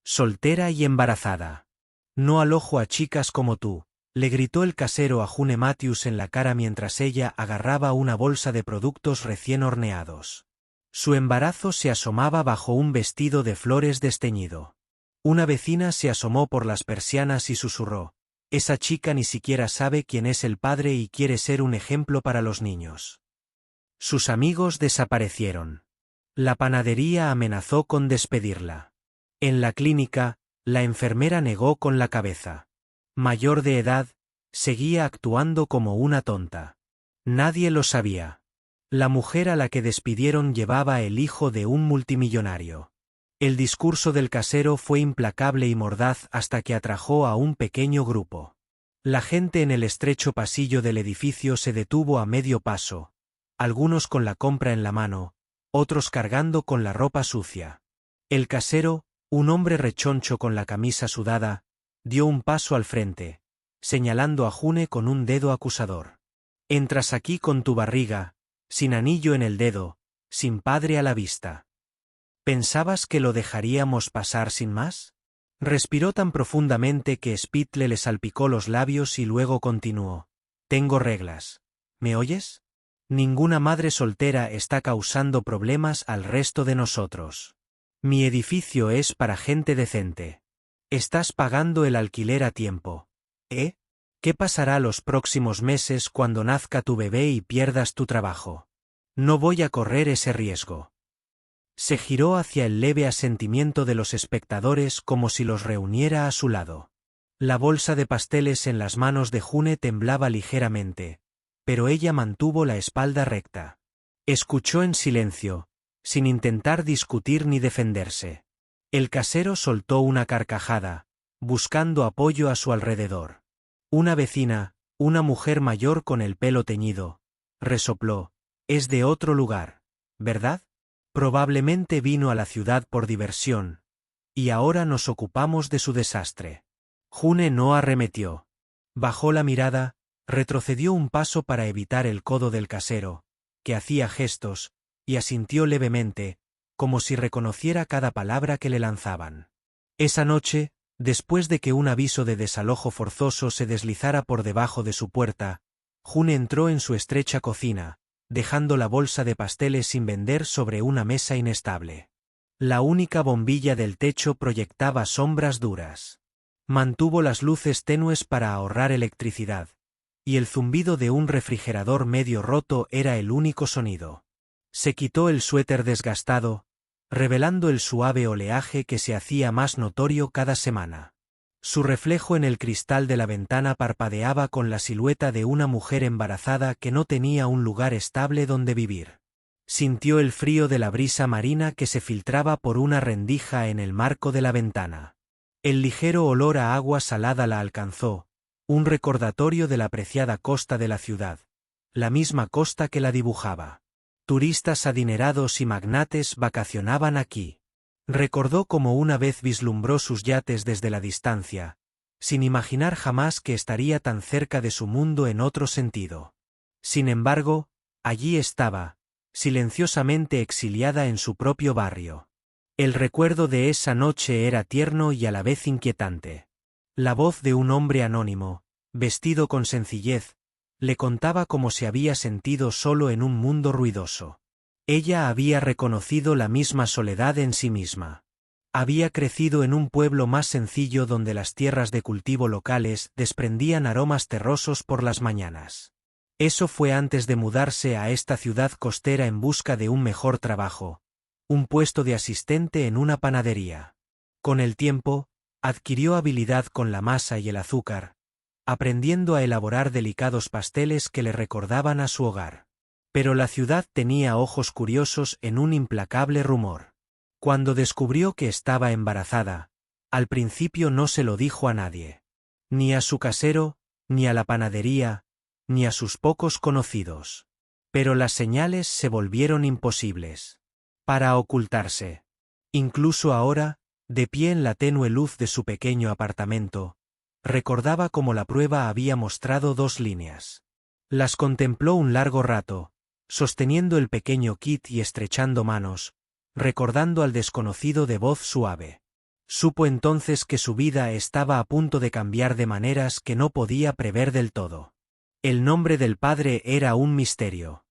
soltera y embarazada. No alojo a chicas como tú, le gritó el casero a June Matthews en la cara mientras ella agarraba una bolsa de productos recién horneados. Su embarazo se asomaba bajo un vestido de flores desteñido. Una vecina se asomó por las persianas y susurró: «Esa chica ni siquiera sabe quién es el padre y quiere ser un ejemplo para los niños». Sus amigos desaparecieron. La panadería amenazó con despedirla. En la clínica, la enfermera negó con la cabeza. Mayor de edad, seguía actuando como una tonta. Nadie lo sabía. La mujer a la que despidieron llevaba el hijo de un multimillonario. El discurso del casero fue implacable y mordaz hasta que atrajo a un pequeño grupo. La gente en el estrecho pasillo del edificio se detuvo a medio paso, algunos con la compra en la mano, otros cargando con la ropa sucia. El casero, un hombre rechoncho con la camisa sudada, dio un paso al frente, señalando a June con un dedo acusador. «Entras aquí con tu barriga, sin anillo en el dedo, sin padre a la vista. ¿Pensabas que lo dejaríamos pasar sin más?». Respiró tan profundamente que Spittle le salpicó los labios y luego continuó: «Tengo reglas. ¿Me oyes? Ninguna madre soltera está causando problemas al resto de nosotros. Mi edificio es para gente decente. Estás pagando el alquiler a tiempo, ¿eh? ¿Qué pasará los próximos meses cuando nazca tu bebé y pierdas tu trabajo? No voy a correr ese riesgo». Se giró hacia el leve asentimiento de los espectadores como si los reuniera a su lado. La bolsa de pasteles en las manos de June temblaba ligeramente, pero ella mantuvo la espalda recta. Escuchó en silencio, sin intentar discutir ni defenderse. El casero soltó una carcajada, buscando apoyo a su alrededor. Una vecina, una mujer mayor con el pelo teñido, resopló: «Es de otro lugar, ¿verdad? Probablemente vino a la ciudad por diversión, y ahora nos ocupamos de su desastre». June no arremetió. Bajó la mirada, retrocedió un paso para evitar el codo del casero, que hacía gestos, y asintió levemente, como si reconociera cada palabra que le lanzaban. Esa noche, después de que un aviso de desalojo forzoso se deslizara por debajo de su puerta, June entró en su estrecha cocina, dejando la bolsa de pasteles sin vender sobre una mesa inestable. La única bombilla del techo proyectaba sombras duras. Mantuvo las luces tenues para ahorrar electricidad, y el zumbido de un refrigerador medio roto era el único sonido. Se quitó el suéter desgastado, revelando el suave oleaje que se hacía más notorio cada semana. Su reflejo en el cristal de la ventana parpadeaba con la silueta de una mujer embarazada que no tenía un lugar estable donde vivir. Sintió el frío de la brisa marina que se filtraba por una rendija en el marco de la ventana. El ligero olor a agua salada la alcanzó, un recordatorio de la apreciada costa de la ciudad, la misma costa que la dibujaba. Turistas adinerados y magnates vacacionaban aquí. Recordó cómo una vez vislumbró sus yates desde la distancia, sin imaginar jamás que estaría tan cerca de su mundo en otro sentido. Sin embargo, allí estaba, silenciosamente exiliada en su propio barrio. El recuerdo de esa noche era tierno y a la vez inquietante. La voz de un hombre anónimo, vestido con sencillez, le contaba cómo se había sentido solo en un mundo ruidoso. Ella había reconocido la misma soledad en sí misma. Había crecido en un pueblo más sencillo donde las tierras de cultivo locales desprendían aromas terrosos por las mañanas. Eso fue antes de mudarse a esta ciudad costera en busca de un mejor trabajo, un puesto de asistente en una panadería. Con el tiempo, adquirió habilidad con la masa y el azúcar, aprendiendo a elaborar delicados pasteles que le recordaban a su hogar. Pero la ciudad tenía ojos curiosos en un implacable rumor. Cuando descubrió que estaba embarazada, al principio no se lo dijo a nadie. Ni a su casero, ni a la panadería, ni a sus pocos conocidos. Pero las señales se volvieron imposibles. Para ocultarse. Incluso ahora, de pie en la tenue luz de su pequeño apartamento, recordaba cómo la prueba había mostrado 2 líneas. Las contempló un largo rato, sosteniendo el pequeño kit y estrechando manos, recordando al desconocido de voz suave. Supo entonces que su vida estaba a punto de cambiar de maneras que no podía prever del todo. El nombre del padre era un misterio.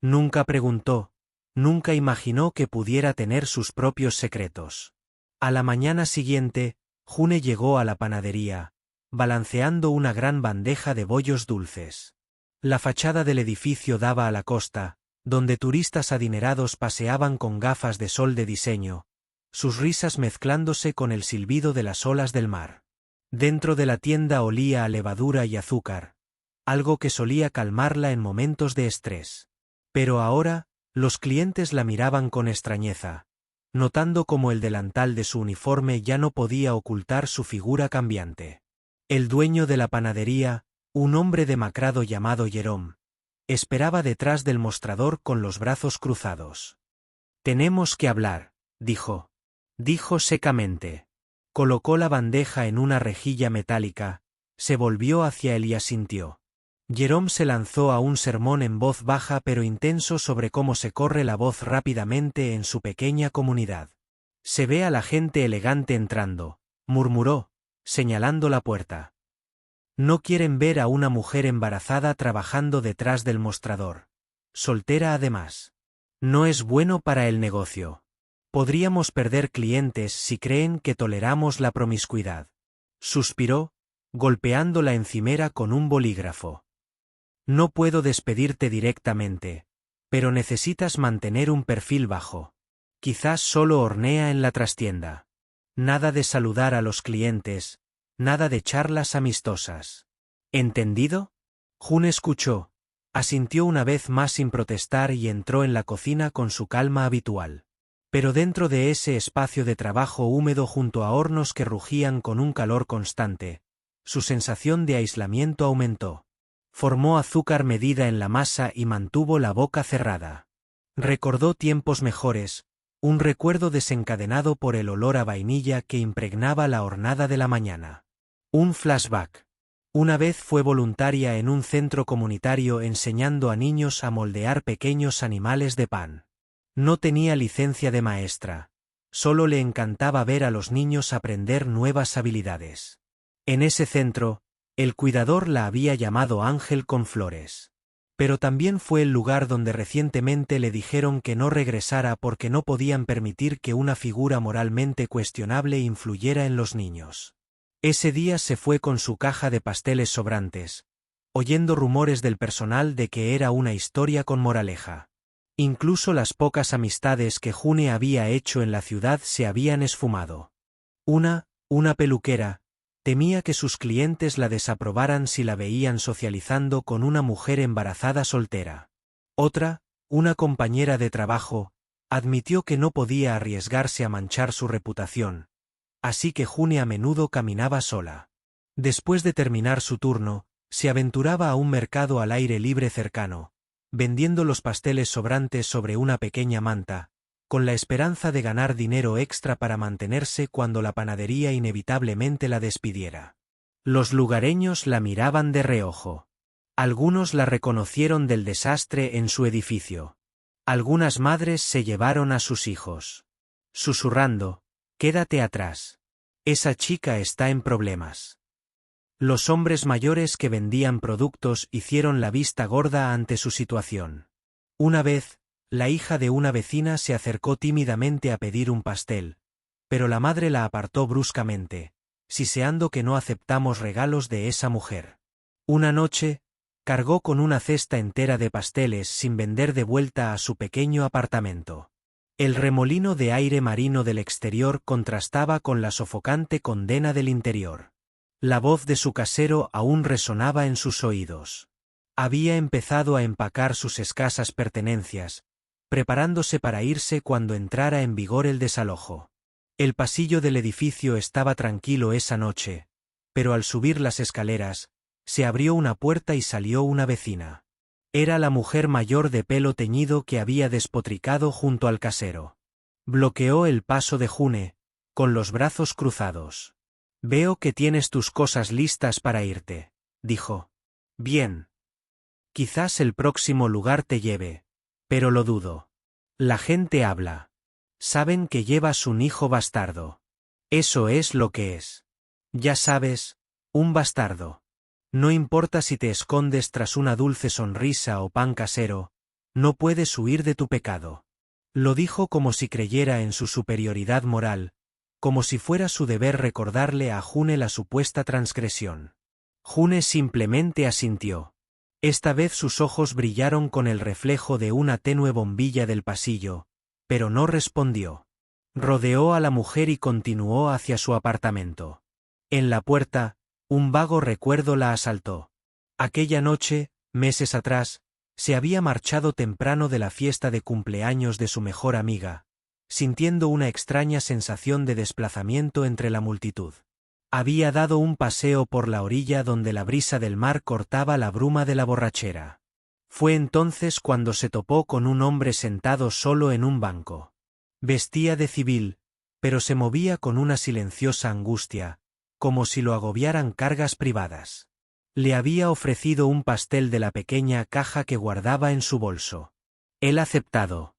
Nunca preguntó, nunca imaginó que pudiera tener sus propios secretos. A la mañana siguiente, June llegó a la panadería, balanceando una gran bandeja de bollos dulces. La fachada del edificio daba a la costa, donde turistas adinerados paseaban con gafas de sol de diseño, sus risas mezclándose con el silbido de las olas del mar. Dentro de la tienda olía a levadura y azúcar, algo que solía calmarla en momentos de estrés. Pero ahora, los clientes la miraban con extrañeza, notando cómo el delantal de su uniforme ya no podía ocultar su figura cambiante. El dueño de la panadería, un hombre demacrado llamado Jerome, esperaba detrás del mostrador con los brazos cruzados. «Tenemos que hablar», dijo secamente. Colocó la bandeja en una rejilla metálica, se volvió hacia él y asintió. Jerome se lanzó a un sermón en voz baja pero intenso sobre cómo se corre la voz rápidamente en su pequeña comunidad. «Se ve a la gente elegante entrando», murmuró, señalando la puerta. «No quieren ver a una mujer embarazada trabajando detrás del mostrador. Soltera además. No es bueno para el negocio. Podríamos perder clientes si creen que toleramos la promiscuidad». Suspiró, golpeando la encimera con un bolígrafo. «No puedo despedirte directamente, pero necesitas mantener un perfil bajo. Quizás solo hornea en la trastienda. Nada de saludar a los clientes, nada de charlas amistosas. ¿Entendido?» June escuchó, asintió una vez más sin protestar y entró en la cocina con su calma habitual. Pero dentro de ese espacio de trabajo húmedo junto a hornos que rugían con un calor constante, su sensación de aislamiento aumentó. Formó azúcar medida en la masa y mantuvo la boca cerrada. Recordó tiempos mejores, un recuerdo desencadenado por el olor a vainilla que impregnaba la hornada de la mañana. Un flashback. Una vez fue voluntaria en un centro comunitario enseñando a niños a moldear pequeños animales de pan. No tenía licencia de maestra, solo le encantaba ver a los niños aprender nuevas habilidades. En ese centro, el cuidador la había llamado Ángel con flores. Pero también fue el lugar donde recientemente le dijeron que no regresara porque no podían permitir que una figura moralmente cuestionable influyera en los niños. Ese día se fue con su caja de pasteles sobrantes, oyendo rumores del personal de que era una historia con moraleja. Incluso las pocas amistades que June había hecho en la ciudad se habían esfumado. Una peluquera, temía que sus clientes la desaprobaran si la veían socializando con una mujer embarazada soltera. Otra, una compañera de trabajo, admitió que no podía arriesgarse a manchar su reputación, así que June a menudo caminaba sola. Después de terminar su turno, se aventuraba a un mercado al aire libre cercano, vendiendo los pasteles sobrantes sobre una pequeña manta, con la esperanza de ganar dinero extra para mantenerse cuando la panadería inevitablemente la despidiera. Los lugareños la miraban de reojo. Algunos la reconocieron del desastre en su edificio. Algunas madres se llevaron a sus hijos, susurrando: «Quédate atrás. Esa chica está en problemas». Los hombres mayores que vendían productos hicieron la vista gorda ante su situación. Una vez, la hija de una vecina se acercó tímidamente a pedir un pastel, pero la madre la apartó bruscamente, siseando que no aceptamos regalos de esa mujer. Una noche, cargó con una cesta entera de pasteles sin vender de vuelta a su pequeño apartamento. El remolino de aire marino del exterior contrastaba con la sofocante condena del interior. La voz de su casero aún resonaba en sus oídos. Había empezado a empacar sus escasas pertenencias, preparándose para irse cuando entrara en vigor el desalojo. El pasillo del edificio estaba tranquilo esa noche, pero al subir las escaleras, se abrió una puerta y salió una vecina. Era la mujer mayor de pelo teñido que había despotricado junto al casero. Bloqueó el paso de June, con los brazos cruzados. «Veo que tienes tus cosas listas para irte», dijo. «Bien. Quizás el próximo lugar te lleve, pero lo dudo. La gente habla. Saben que llevas un hijo bastardo». Eso es lo que es. Ya sabes, un bastardo. No importa si te escondes tras una dulce sonrisa o pan casero, no puedes huir de tu pecado. Lo dijo como si creyera en su superioridad moral, como si fuera su deber recordarle a June la supuesta transgresión. June simplemente asintió. Esta vez sus ojos brillaron con el reflejo de una tenue bombilla del pasillo, pero no respondió. Rodeó a la mujer y continuó hacia su apartamento. En la puerta, un vago recuerdo la asaltó. Aquella noche, meses atrás, se había marchado temprano de la fiesta de cumpleaños de su mejor amiga, sintiendo una extraña sensación de desplazamiento entre la multitud. Había dado un paseo por la orilla donde la brisa del mar cortaba la bruma de la borrachera. Fue entonces cuando se topó con un hombre sentado solo en un banco. Vestía de civil, pero se movía con una silenciosa angustia, como si lo agobiaran cargas privadas. Le había ofrecido un pastel de la pequeña caja que guardaba en su bolso. Él aceptado.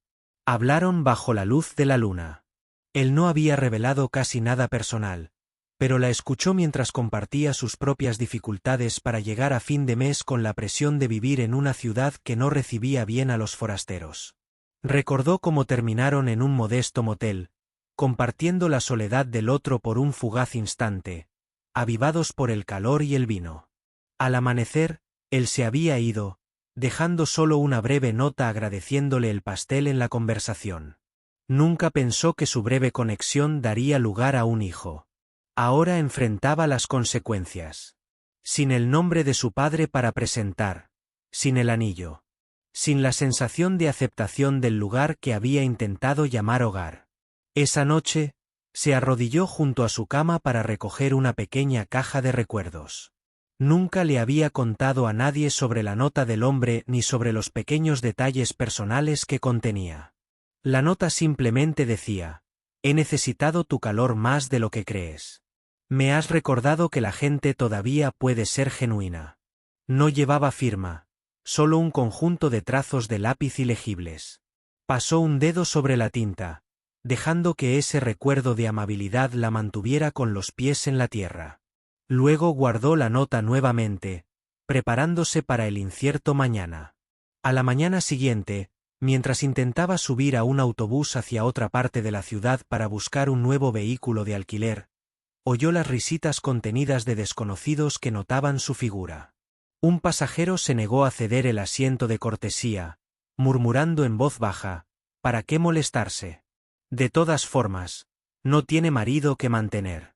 Hablaron bajo la luz de la luna. Él no había revelado casi nada personal, pero la escuchó mientras compartía sus propias dificultades para llegar a fin de mes con la presión de vivir en una ciudad que no recibía bien a los forasteros. Recordó cómo terminaron en un modesto motel, compartiendo la soledad del otro por un fugaz instante, avivados por el calor y el vino. Al amanecer, él se había ido, dejando solo una breve nota agradeciéndole el pastel en la conversación. Nunca pensó que su breve conexión daría lugar a un hijo. Ahora enfrentaba las consecuencias. Sin el nombre de su padre para presentar, sin el anillo, sin la sensación de aceptación del lugar que había intentado llamar hogar. Esa noche, se arrodilló junto a su cama para recoger una pequeña caja de recuerdos. Nunca le había contado a nadie sobre la nota del hombre ni sobre los pequeños detalles personales que contenía. La nota simplemente decía: he necesitado tu calor más de lo que crees. Me has recordado que la gente todavía puede ser genuina. No llevaba firma, solo un conjunto de trazos de lápiz ilegibles. Pasó un dedo sobre la tinta, dejando que ese recuerdo de amabilidad la mantuviera con los pies en la tierra. Luego guardó la nota nuevamente, preparándose para el incierto mañana. A la mañana siguiente, mientras intentaba subir a un autobús hacia otra parte de la ciudad para buscar un nuevo vehículo de alquiler, oyó las risitas contenidas de desconocidos que notaban su figura. Un pasajero se negó a ceder el asiento de cortesía, murmurando en voz baja: ¿para qué molestarse? De todas formas, no tiene marido que mantener.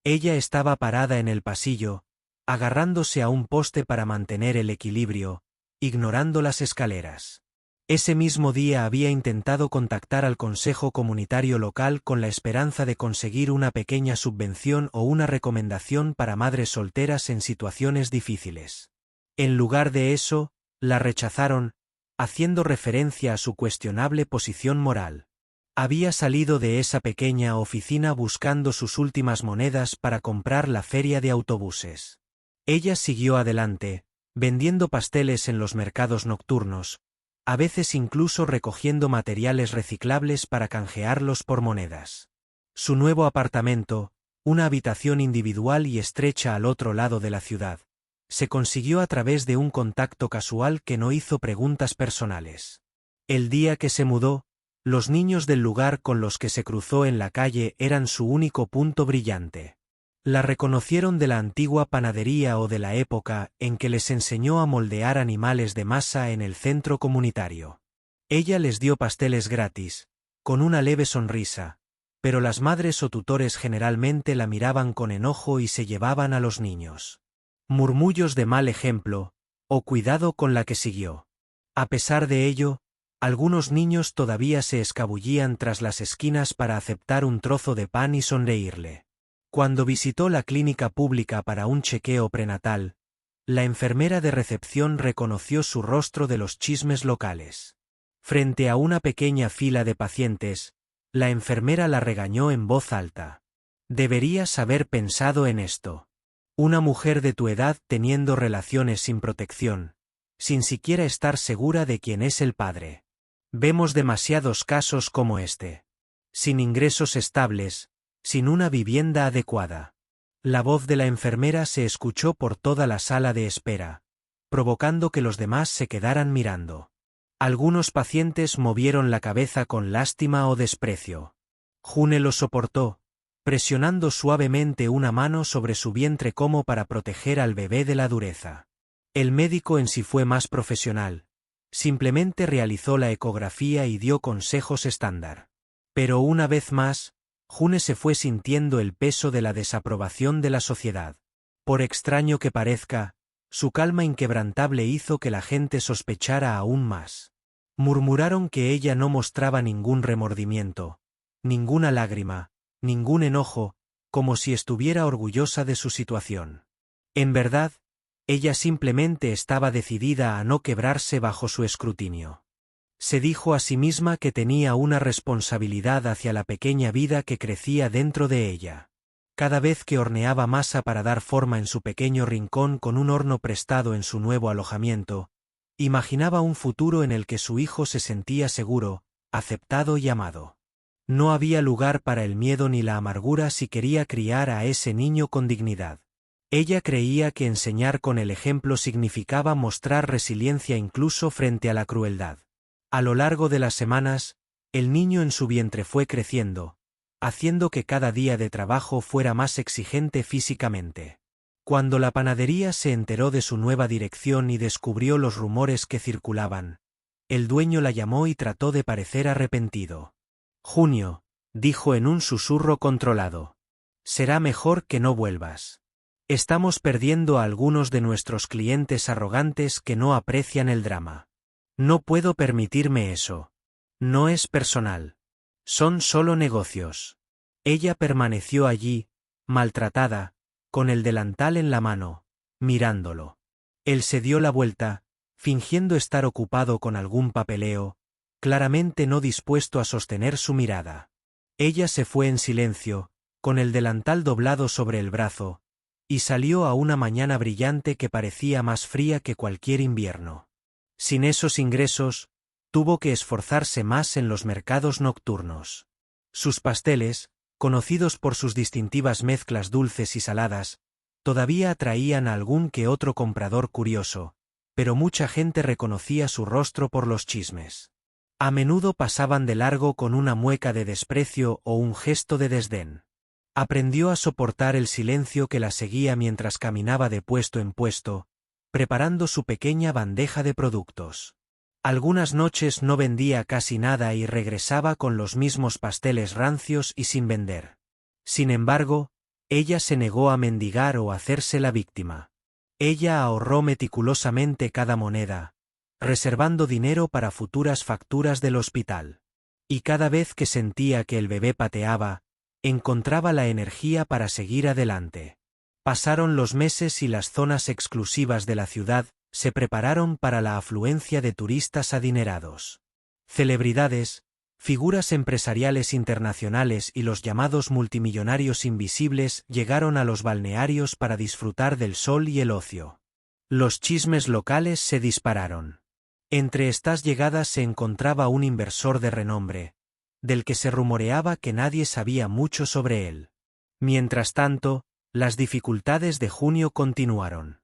Ella estaba parada en el pasillo, agarrándose a un poste para mantener el equilibrio, ignorando las escaleras. Ese mismo día había intentado contactar al Consejo Comunitario local con la esperanza de conseguir una pequeña subvención o una recomendación para madres solteras en situaciones difíciles. En lugar de eso, la rechazaron, haciendo referencia a su cuestionable posición moral. Había salido de esa pequeña oficina buscando sus últimas monedas para comprar la feria de autobuses. Ella siguió adelante, vendiendo pasteles en los mercados nocturnos, a veces incluso recogiendo materiales reciclables para canjearlos por monedas. Su nuevo apartamento, una habitación individual y estrecha al otro lado de la ciudad, se consiguió a través de un contacto casual que no hizo preguntas personales. El día que se mudó, los niños del lugar con los que se cruzó en la calle eran su único punto brillante. La reconocieron de la antigua panadería o de la época en que les enseñó a moldear animales de masa en el centro comunitario. Ella les dio pasteles gratis, con una leve sonrisa, pero las madres o tutores generalmente la miraban con enojo y se llevaban a los niños. Murmullos de mal ejemplo, o cuidado con la que siguió. A pesar de ello, algunos niños todavía se escabullían tras las esquinas para aceptar un trozo de pan y sonreírle. Cuando visitó la clínica pública para un chequeo prenatal, la enfermera de recepción reconoció su rostro de los chismes locales. Frente a una pequeña fila de pacientes, la enfermera la regañó en voz alta. Deberías haber pensado en esto. Una mujer de tu edad teniendo relaciones sin protección, sin siquiera estar segura de quién es el padre. Vemos demasiados casos como este. Sin ingresos estables, sin una vivienda adecuada. La voz de la enfermera se escuchó por toda la sala de espera, provocando que los demás se quedaran mirando. Algunos pacientes movieron la cabeza con lástima o desprecio. June lo soportó, presionando suavemente una mano sobre su vientre como para proteger al bebé de la dureza. El médico en sí fue más profesional. Simplemente realizó la ecografía y dio consejos estándar. Pero una vez más, June se fue sintiendo el peso de la desaprobación de la sociedad. Por extraño que parezca, su calma inquebrantable hizo que la gente sospechara aún más. Murmuraron que ella no mostraba ningún remordimiento, ninguna lágrima, ningún enojo, como si estuviera orgullosa de su situación. En verdad, ella simplemente estaba decidida a no quebrarse bajo su escrutinio. Se dijo a sí misma que tenía una responsabilidad hacia la pequeña vida que crecía dentro de ella. Cada vez que horneaba masa para dar forma en su pequeño rincón con un horno prestado en su nuevo alojamiento, imaginaba un futuro en el que su hijo se sentía seguro, aceptado y amado. No había lugar para el miedo ni la amargura si quería criar a ese niño con dignidad. Ella creía que enseñar con el ejemplo significaba mostrar resiliencia incluso frente a la crueldad. A lo largo de las semanas, el niño en su vientre fue creciendo, haciendo que cada día de trabajo fuera más exigente físicamente. Cuando la panadería se enteró de su nueva dirección y descubrió los rumores que circulaban, el dueño la llamó y trató de parecer arrepentido. «Junio», dijo en un susurro controlado. «Será mejor que no vuelvas. Estamos perdiendo a algunos de nuestros clientes arrogantes que no aprecian el drama. No puedo permitirme eso. No es personal. Son solo negocios». Ella permaneció allí, maltratada, con el delantal en la mano, mirándolo. Él se dio la vuelta, fingiendo estar ocupado con algún papeleo, claramente no dispuesto a sostener su mirada. Ella se fue en silencio, con el delantal doblado sobre el brazo, y salió a una mañana brillante que parecía más fría que cualquier invierno. Sin esos ingresos, tuvo que esforzarse más en los mercados nocturnos. Sus pasteles, conocidos por sus distintivas mezclas dulces y saladas, todavía atraían a algún que otro comprador curioso, pero mucha gente reconocía su rostro por los chismes. A menudo pasaban de largo con una mueca de desprecio o un gesto de desdén. Aprendió a soportar el silencio que la seguía mientras caminaba de puesto en puesto, preparando su pequeña bandeja de productos. Algunas noches no vendía casi nada y regresaba con los mismos pasteles rancios y sin vender. Sin embargo, ella se negó a mendigar o hacerse la víctima. Ella ahorró meticulosamente cada moneda, reservando dinero para futuras facturas del hospital. Y cada vez que sentía que el bebé pateaba, encontraba la energía para seguir adelante. Pasaron los meses y las zonas exclusivas de la ciudad se prepararon para la afluencia de turistas adinerados. Celebridades, figuras empresariales internacionales y los llamados multimillonarios invisibles llegaron a los balnearios para disfrutar del sol y el ocio. Los chismes locales se dispararon. Entre estas llegadas se encontraba un inversor de renombre, del que se rumoreaba que nadie sabía mucho sobre él. Mientras tanto, las dificultades de Junio continuaron.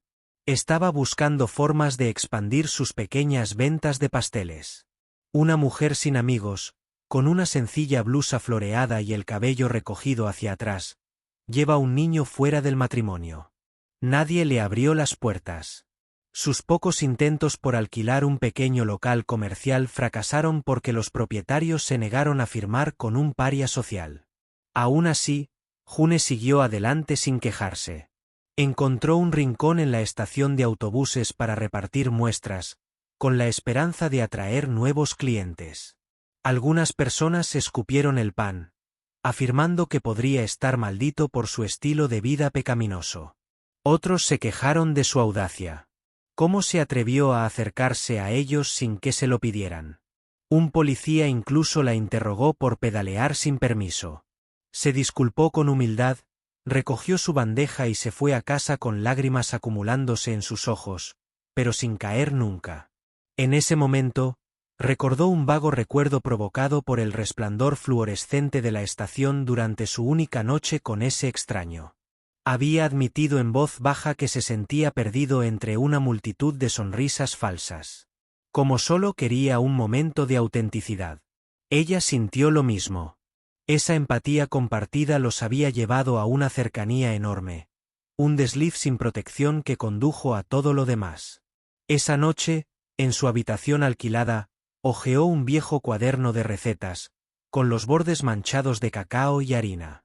Estaba buscando formas de expandir sus pequeñas ventas de pasteles. Una mujer sin amigos, con una sencilla blusa floreada y el cabello recogido hacia atrás, lleva un niño fuera del matrimonio. Nadie le abrió las puertas. Sus pocos intentos por alquilar un pequeño local comercial fracasaron porque los propietarios se negaron a firmar con un paria social. Aún así, June siguió adelante sin quejarse. Encontró un rincón en la estación de autobuses para repartir muestras, con la esperanza de atraer nuevos clientes. Algunas personas escupieron el pan, afirmando que podría estar maldito por su estilo de vida pecaminoso. Otros se quejaron de su audacia. ¿Cómo se atrevió a acercarse a ellos sin que se lo pidieran? Un policía incluso la interrogó por pedalear sin permiso. Se disculpó con humildad, recogió su bandeja y se fue a casa con lágrimas acumulándose en sus ojos, pero sin caer nunca. En ese momento, Recordó un vago recuerdo provocado por el resplandor fluorescente de la estación durante su única noche con ese extraño. Había admitido en voz baja que se sentía perdido entre una multitud de sonrisas falsas. Como solo quería un momento de autenticidad. Ella sintió lo mismo. Esa empatía compartida los había llevado a una cercanía enorme. Un desliz sin protección que condujo a todo lo demás. Esa noche, en su habitación alquilada, hojeó un viejo cuaderno de recetas, con los bordes manchados de cacao y harina.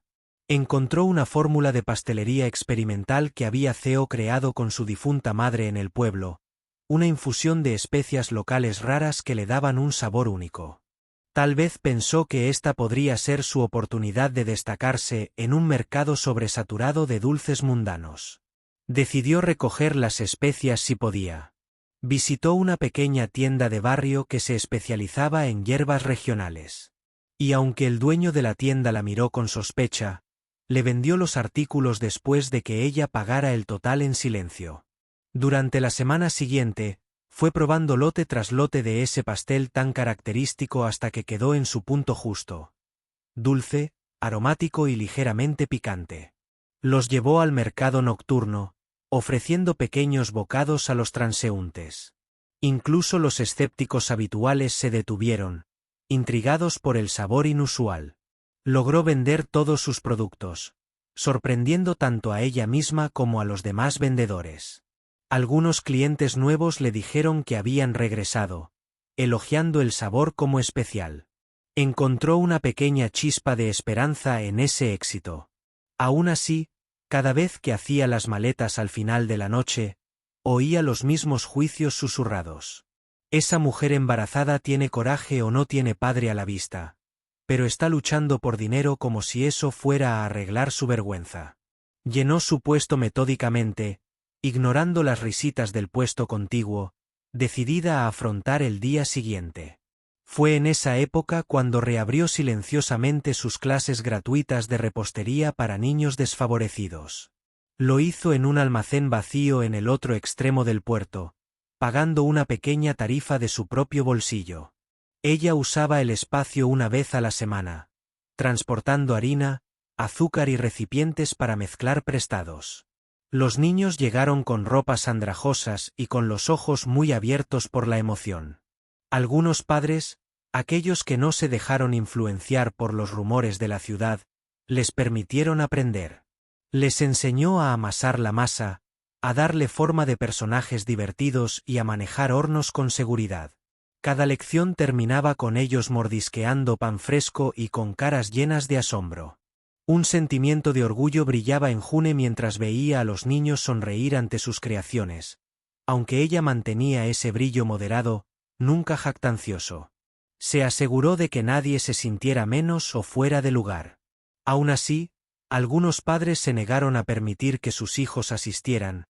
Encontró una fórmula de pastelería experimental que había Theo creado con su difunta madre en el pueblo, una infusión de especias locales raras que le daban un sabor único. Tal vez pensó que esta podría ser su oportunidad de destacarse en un mercado sobresaturado de dulces mundanos. Decidió recoger las especias si podía. Visitó una pequeña tienda de barrio que se especializaba en hierbas regionales. Y aunque el dueño de la tienda la miró con sospecha, le vendió los artículos después de que ella pagara el total en silencio. Durante la semana siguiente, fue probando lote tras lote de ese pastel tan característico hasta que quedó en su punto justo. Dulce, aromático y ligeramente picante. Los llevó al mercado nocturno, ofreciendo pequeños bocados a los transeúntes. Incluso los escépticos habituales se detuvieron, intrigados por el sabor inusual. Logró vender todos sus productos, sorprendiendo tanto a ella misma como a los demás vendedores. Algunos clientes nuevos le dijeron que habían regresado, elogiando el sabor como especial. Encontró una pequeña chispa de esperanza en ese éxito. Aún así, cada vez que hacía las maletas al final de la noche, oía los mismos juicios susurrados. Esa mujer embarazada tiene coraje o no tiene padre a la vista, pero está luchando por dinero como si eso fuera a arreglar su vergüenza. Llenó su puesto metódicamente, ignorando las risitas del puesto contiguo, decidida a afrontar el día siguiente. Fue en esa época cuando reabrió silenciosamente sus clases gratuitas de repostería para niños desfavorecidos. Lo hizo en un almacén vacío en el otro extremo del puerto, pagando una pequeña tarifa de su propio bolsillo. Ella usaba el espacio una vez a la semana, transportando harina, azúcar y recipientes para mezclar prestados. Los niños llegaron con ropas andrajosas y con los ojos muy abiertos por la emoción. Algunos padres, aquellos que no se dejaron influenciar por los rumores de la ciudad, les permitieron aprender. Les enseñó a amasar la masa, a darle forma de personajes divertidos y a manejar hornos con seguridad. Cada lección terminaba con ellos mordisqueando pan fresco y con caras llenas de asombro. Un sentimiento de orgullo brillaba en June mientras veía a los niños sonreír ante sus creaciones, aunque ella mantenía ese brillo moderado, nunca jactancioso. Se aseguró de que nadie se sintiera menos o fuera de lugar. Aún así, algunos padres se negaron a permitir que sus hijos asistieran,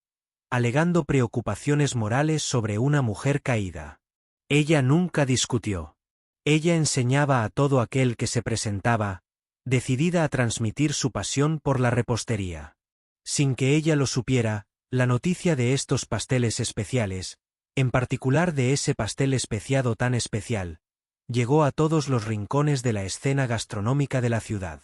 alegando preocupaciones morales sobre una mujer caída. Ella nunca discutió. Ella enseñaba a todo aquel que se presentaba, decidida a transmitir su pasión por la repostería. Sin que ella lo supiera, la noticia de estos pasteles especiales, en particular de ese pastel especiado tan especial, llegó a todos los rincones de la escena gastronómica de la ciudad.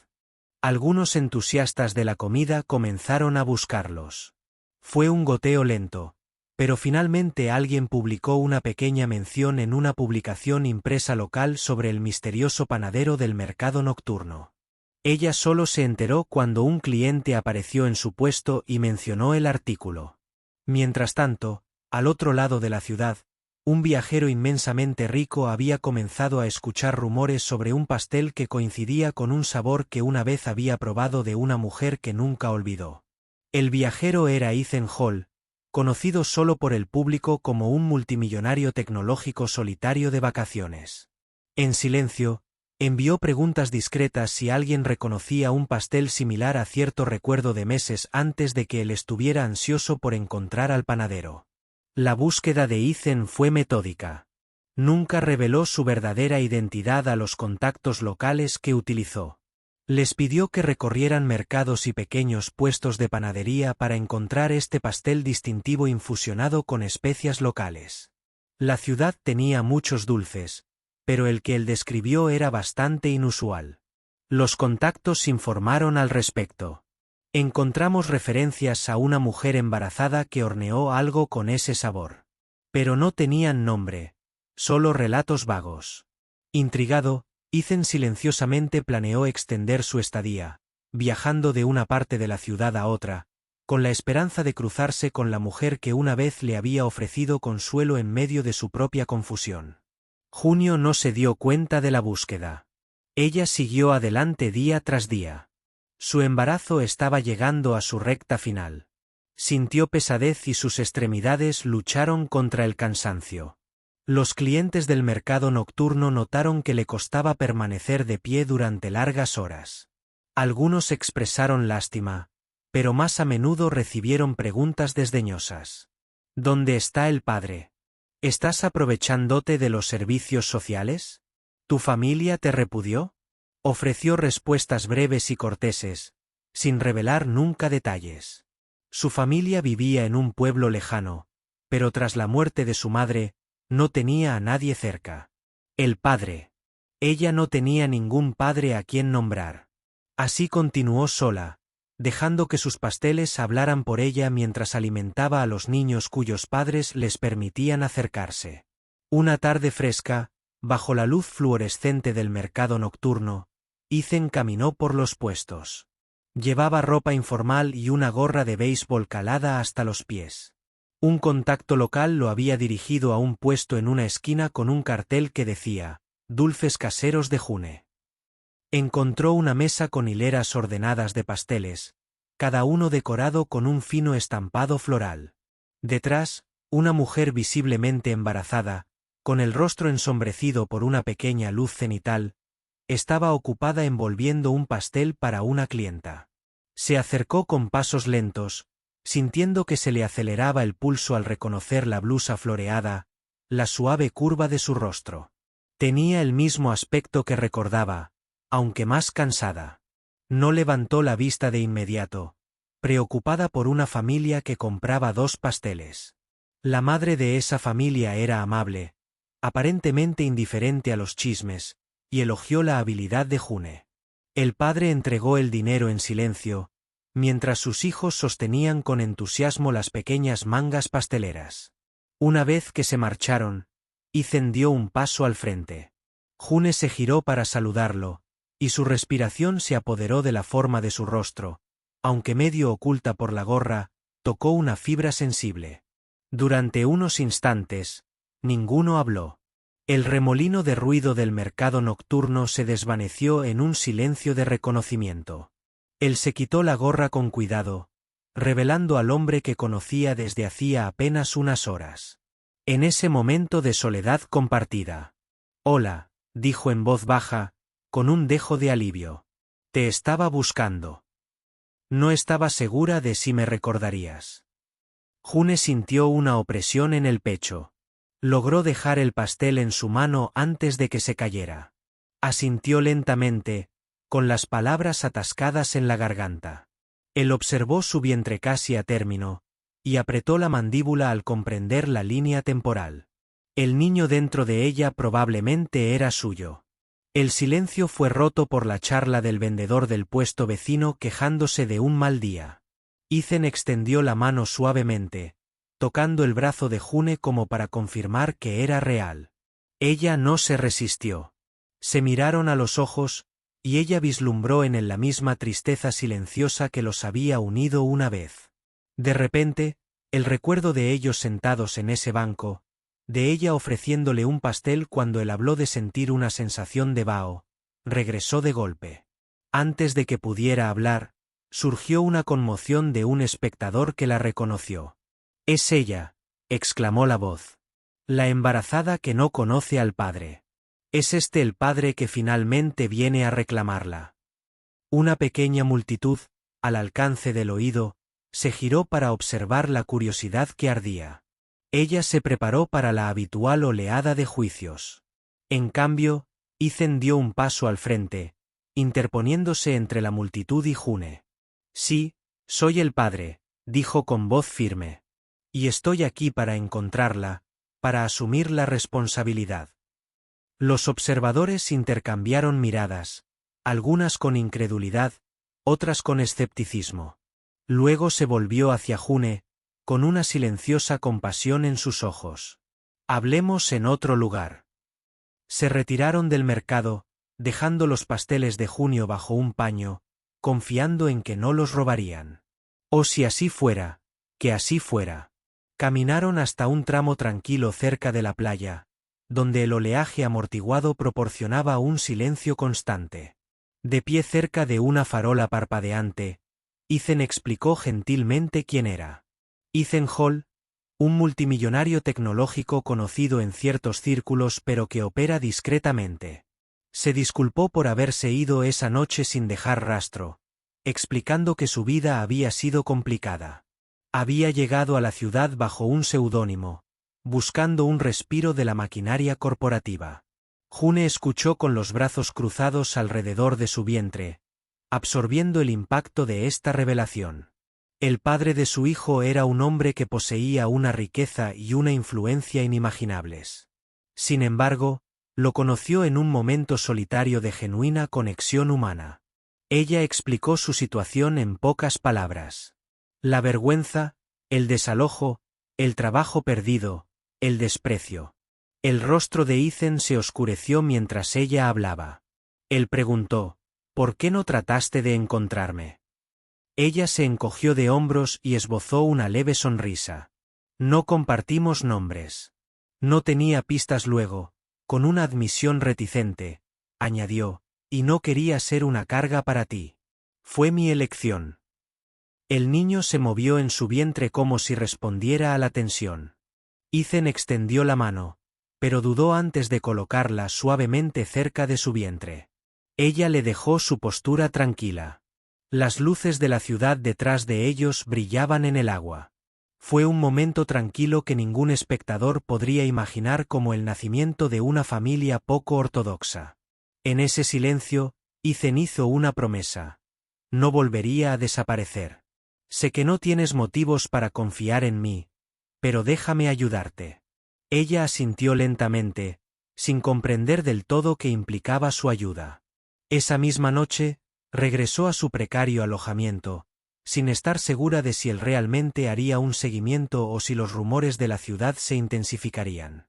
Algunos entusiastas de la comida comenzaron a buscarlos. Fue un goteo lento, pero finalmente alguien publicó una pequeña mención en una publicación impresa local sobre el misterioso panadero del mercado nocturno. Ella solo se enteró cuando un cliente apareció en su puesto y mencionó el artículo. Mientras tanto, al otro lado de la ciudad, un viajero inmensamente rico había comenzado a escuchar rumores sobre un pastel que coincidía con un sabor que una vez había probado de una mujer que nunca olvidó. El viajero era Ethan Hall, conocido solo por el público como un multimillonario tecnológico solitario de vacaciones. En silencio, envió preguntas discretas si alguien reconocía un pastel similar a cierto recuerdo de meses antes de que él estuviera ansioso por encontrar al panadero. La búsqueda de Ethan fue metódica. Nunca reveló su verdadera identidad a los contactos locales que utilizó. Les pidió que recorrieran mercados y pequeños puestos de panadería para encontrar este pastel distintivo infusionado con especias locales. La ciudad tenía muchos dulces, pero el que él describió era bastante inusual. Los contactos informaron al respecto. Encontramos referencias a una mujer embarazada que horneó algo con ese sabor. Pero no tenían nombre, solo relatos vagos. Intrigado, Ethan silenciosamente planeó extender su estadía, viajando de una parte de la ciudad a otra, con la esperanza de cruzarse con la mujer que una vez le había ofrecido consuelo en medio de su propia confusión. Junio no se dio cuenta de la búsqueda. Ella siguió adelante día tras día. Su embarazo estaba llegando a su recta final. Sintió pesadez y sus extremidades lucharon contra el cansancio. Los clientes del mercado nocturno notaron que le costaba permanecer de pie durante largas horas. Algunos expresaron lástima, pero más a menudo recibieron preguntas desdeñosas. ¿Dónde está el padre? ¿Estás aprovechándote de los servicios sociales? ¿Tu familia te repudió? Ofreció respuestas breves y corteses, sin revelar nunca detalles. Su familia vivía en un pueblo lejano, pero tras la muerte de su madre, no tenía a nadie cerca. El padre. Ella no tenía ningún padre a quien nombrar. Así continuó sola, dejando que sus pasteles hablaran por ella mientras alimentaba a los niños cuyos padres les permitían acercarse. Una tarde fresca, bajo la luz fluorescente del mercado nocturno, Ethan caminó por los puestos. Llevaba ropa informal y una gorra de béisbol calada hasta los pies. Un contacto local lo había dirigido a un puesto en una esquina con un cartel que decía, «Dulces caseros de June». Encontró una mesa con hileras ordenadas de pasteles, cada uno decorado con un fino estampado floral. Detrás, una mujer visiblemente embarazada, con el rostro ensombrecido por una pequeña luz cenital, estaba ocupada envolviendo un pastel para una clienta. Se acercó con pasos lentos, sintiendo que se le aceleraba el pulso al reconocer la blusa floreada, la suave curva de su rostro. Tenía el mismo aspecto que recordaba, aunque más cansada. No levantó la vista de inmediato, preocupada por una familia que compraba 2 pasteles. La madre de esa familia era amable, aparentemente indiferente a los chismes, y elogió la habilidad de June. El padre entregó el dinero en silencio, mientras sus hijos sostenían con entusiasmo las pequeñas mangas pasteleras. Una vez que se marcharon, Ethan dio un paso al frente. June se giró para saludarlo, y su respiración se apoderó de la forma de su rostro, aunque medio oculta por la gorra, tocó una fibra sensible. Durante unos instantes, ninguno habló. El remolino de ruido del mercado nocturno se desvaneció en un silencio de reconocimiento. Él se quitó la gorra con cuidado, revelando al hombre que conocía desde hacía apenas unas horas. En ese momento de soledad compartida. «Hola», dijo en voz baja, con un dejo de alivio. «Te estaba buscando. No estaba segura de si me recordarías». June sintió una opresión en el pecho. Logró dejar el pastel en su mano antes de que se cayera. Asintió lentamente, con las palabras atascadas en la garganta. Él observó su vientre casi a término, y apretó la mandíbula al comprender la línea temporal. El niño dentro de ella probablemente era suyo. El silencio fue roto por la charla del vendedor del puesto vecino quejándose de un mal día. Ethan extendió la mano suavemente, tocando el brazo de June como para confirmar que era real. Ella no se resistió. Se miraron a los ojos, y ella vislumbró en él la misma tristeza silenciosa que los había unido una vez. De repente, el recuerdo de ellos sentados en ese banco, de ella ofreciéndole un pastel cuando él habló de sentir una sensación de vaho, regresó de golpe. Antes de que pudiera hablar, surgió una conmoción de un espectador que la reconoció. «Es ella», exclamó la voz. «La embarazada que no conoce al padre. Es este el padre que finalmente viene a reclamarla». Una pequeña multitud, al alcance del oído, se giró para observar la curiosidad que ardía. Ella se preparó para la habitual oleada de juicios. En cambio, Ethan dio un paso al frente, interponiéndose entre la multitud y June. «Sí, soy el padre», dijo con voz firme. «Y estoy aquí para encontrarla, para asumir la responsabilidad». Los observadores intercambiaron miradas, algunas con incredulidad, otras con escepticismo. Luego se volvió hacia June, con una silenciosa compasión en sus ojos. Hablemos en otro lugar. Se retiraron del mercado, dejando los pasteles de junio bajo un paño, confiando en que no los robarían. O si así fuera, que así fuera. Caminaron hasta un tramo tranquilo cerca de la playa, donde el oleaje amortiguado proporcionaba un silencio constante. De pie cerca de una farola parpadeante, Ethan explicó gentilmente quién era. Ethan Hall, un multimillonario tecnológico conocido en ciertos círculos pero que opera discretamente. Se disculpó por haberse ido esa noche sin dejar rastro, explicando que su vida había sido complicada. Había llegado a la ciudad bajo un seudónimo, buscando un respiro de la maquinaria corporativa. June escuchó con los brazos cruzados alrededor de su vientre, absorbiendo el impacto de esta revelación. El padre de su hijo era un hombre que poseía una riqueza y una influencia inimaginables. Sin embargo, lo conoció en un momento solitario de genuina conexión humana. Ella explicó su situación en pocas palabras. La vergüenza, el desalojo, el trabajo perdido, el desprecio. El rostro de Ethan se oscureció mientras ella hablaba. Él preguntó, ¿por qué no trataste de encontrarme? Ella se encogió de hombros y esbozó una leve sonrisa. No compartimos nombres. No tenía pistas luego, con una admisión reticente, añadió, y no quería ser una carga para ti. Fue mi elección. El niño se movió en su vientre como si respondiera a la tensión. Ethan extendió la mano, pero dudó antes de colocarla suavemente cerca de su vientre. Ella le dejó su postura tranquila. Las luces de la ciudad detrás de ellos brillaban en el agua. Fue un momento tranquilo que ningún espectador podría imaginar como el nacimiento de una familia poco ortodoxa. En ese silencio, Ethan hizo una promesa. No volvería a desaparecer. Sé que no tienes motivos para confiar en mí, pero déjame ayudarte. Ella asintió lentamente, sin comprender del todo qué implicaba su ayuda. Esa misma noche, regresó a su precario alojamiento, sin estar segura de si él realmente haría un seguimiento o si los rumores de la ciudad se intensificarían.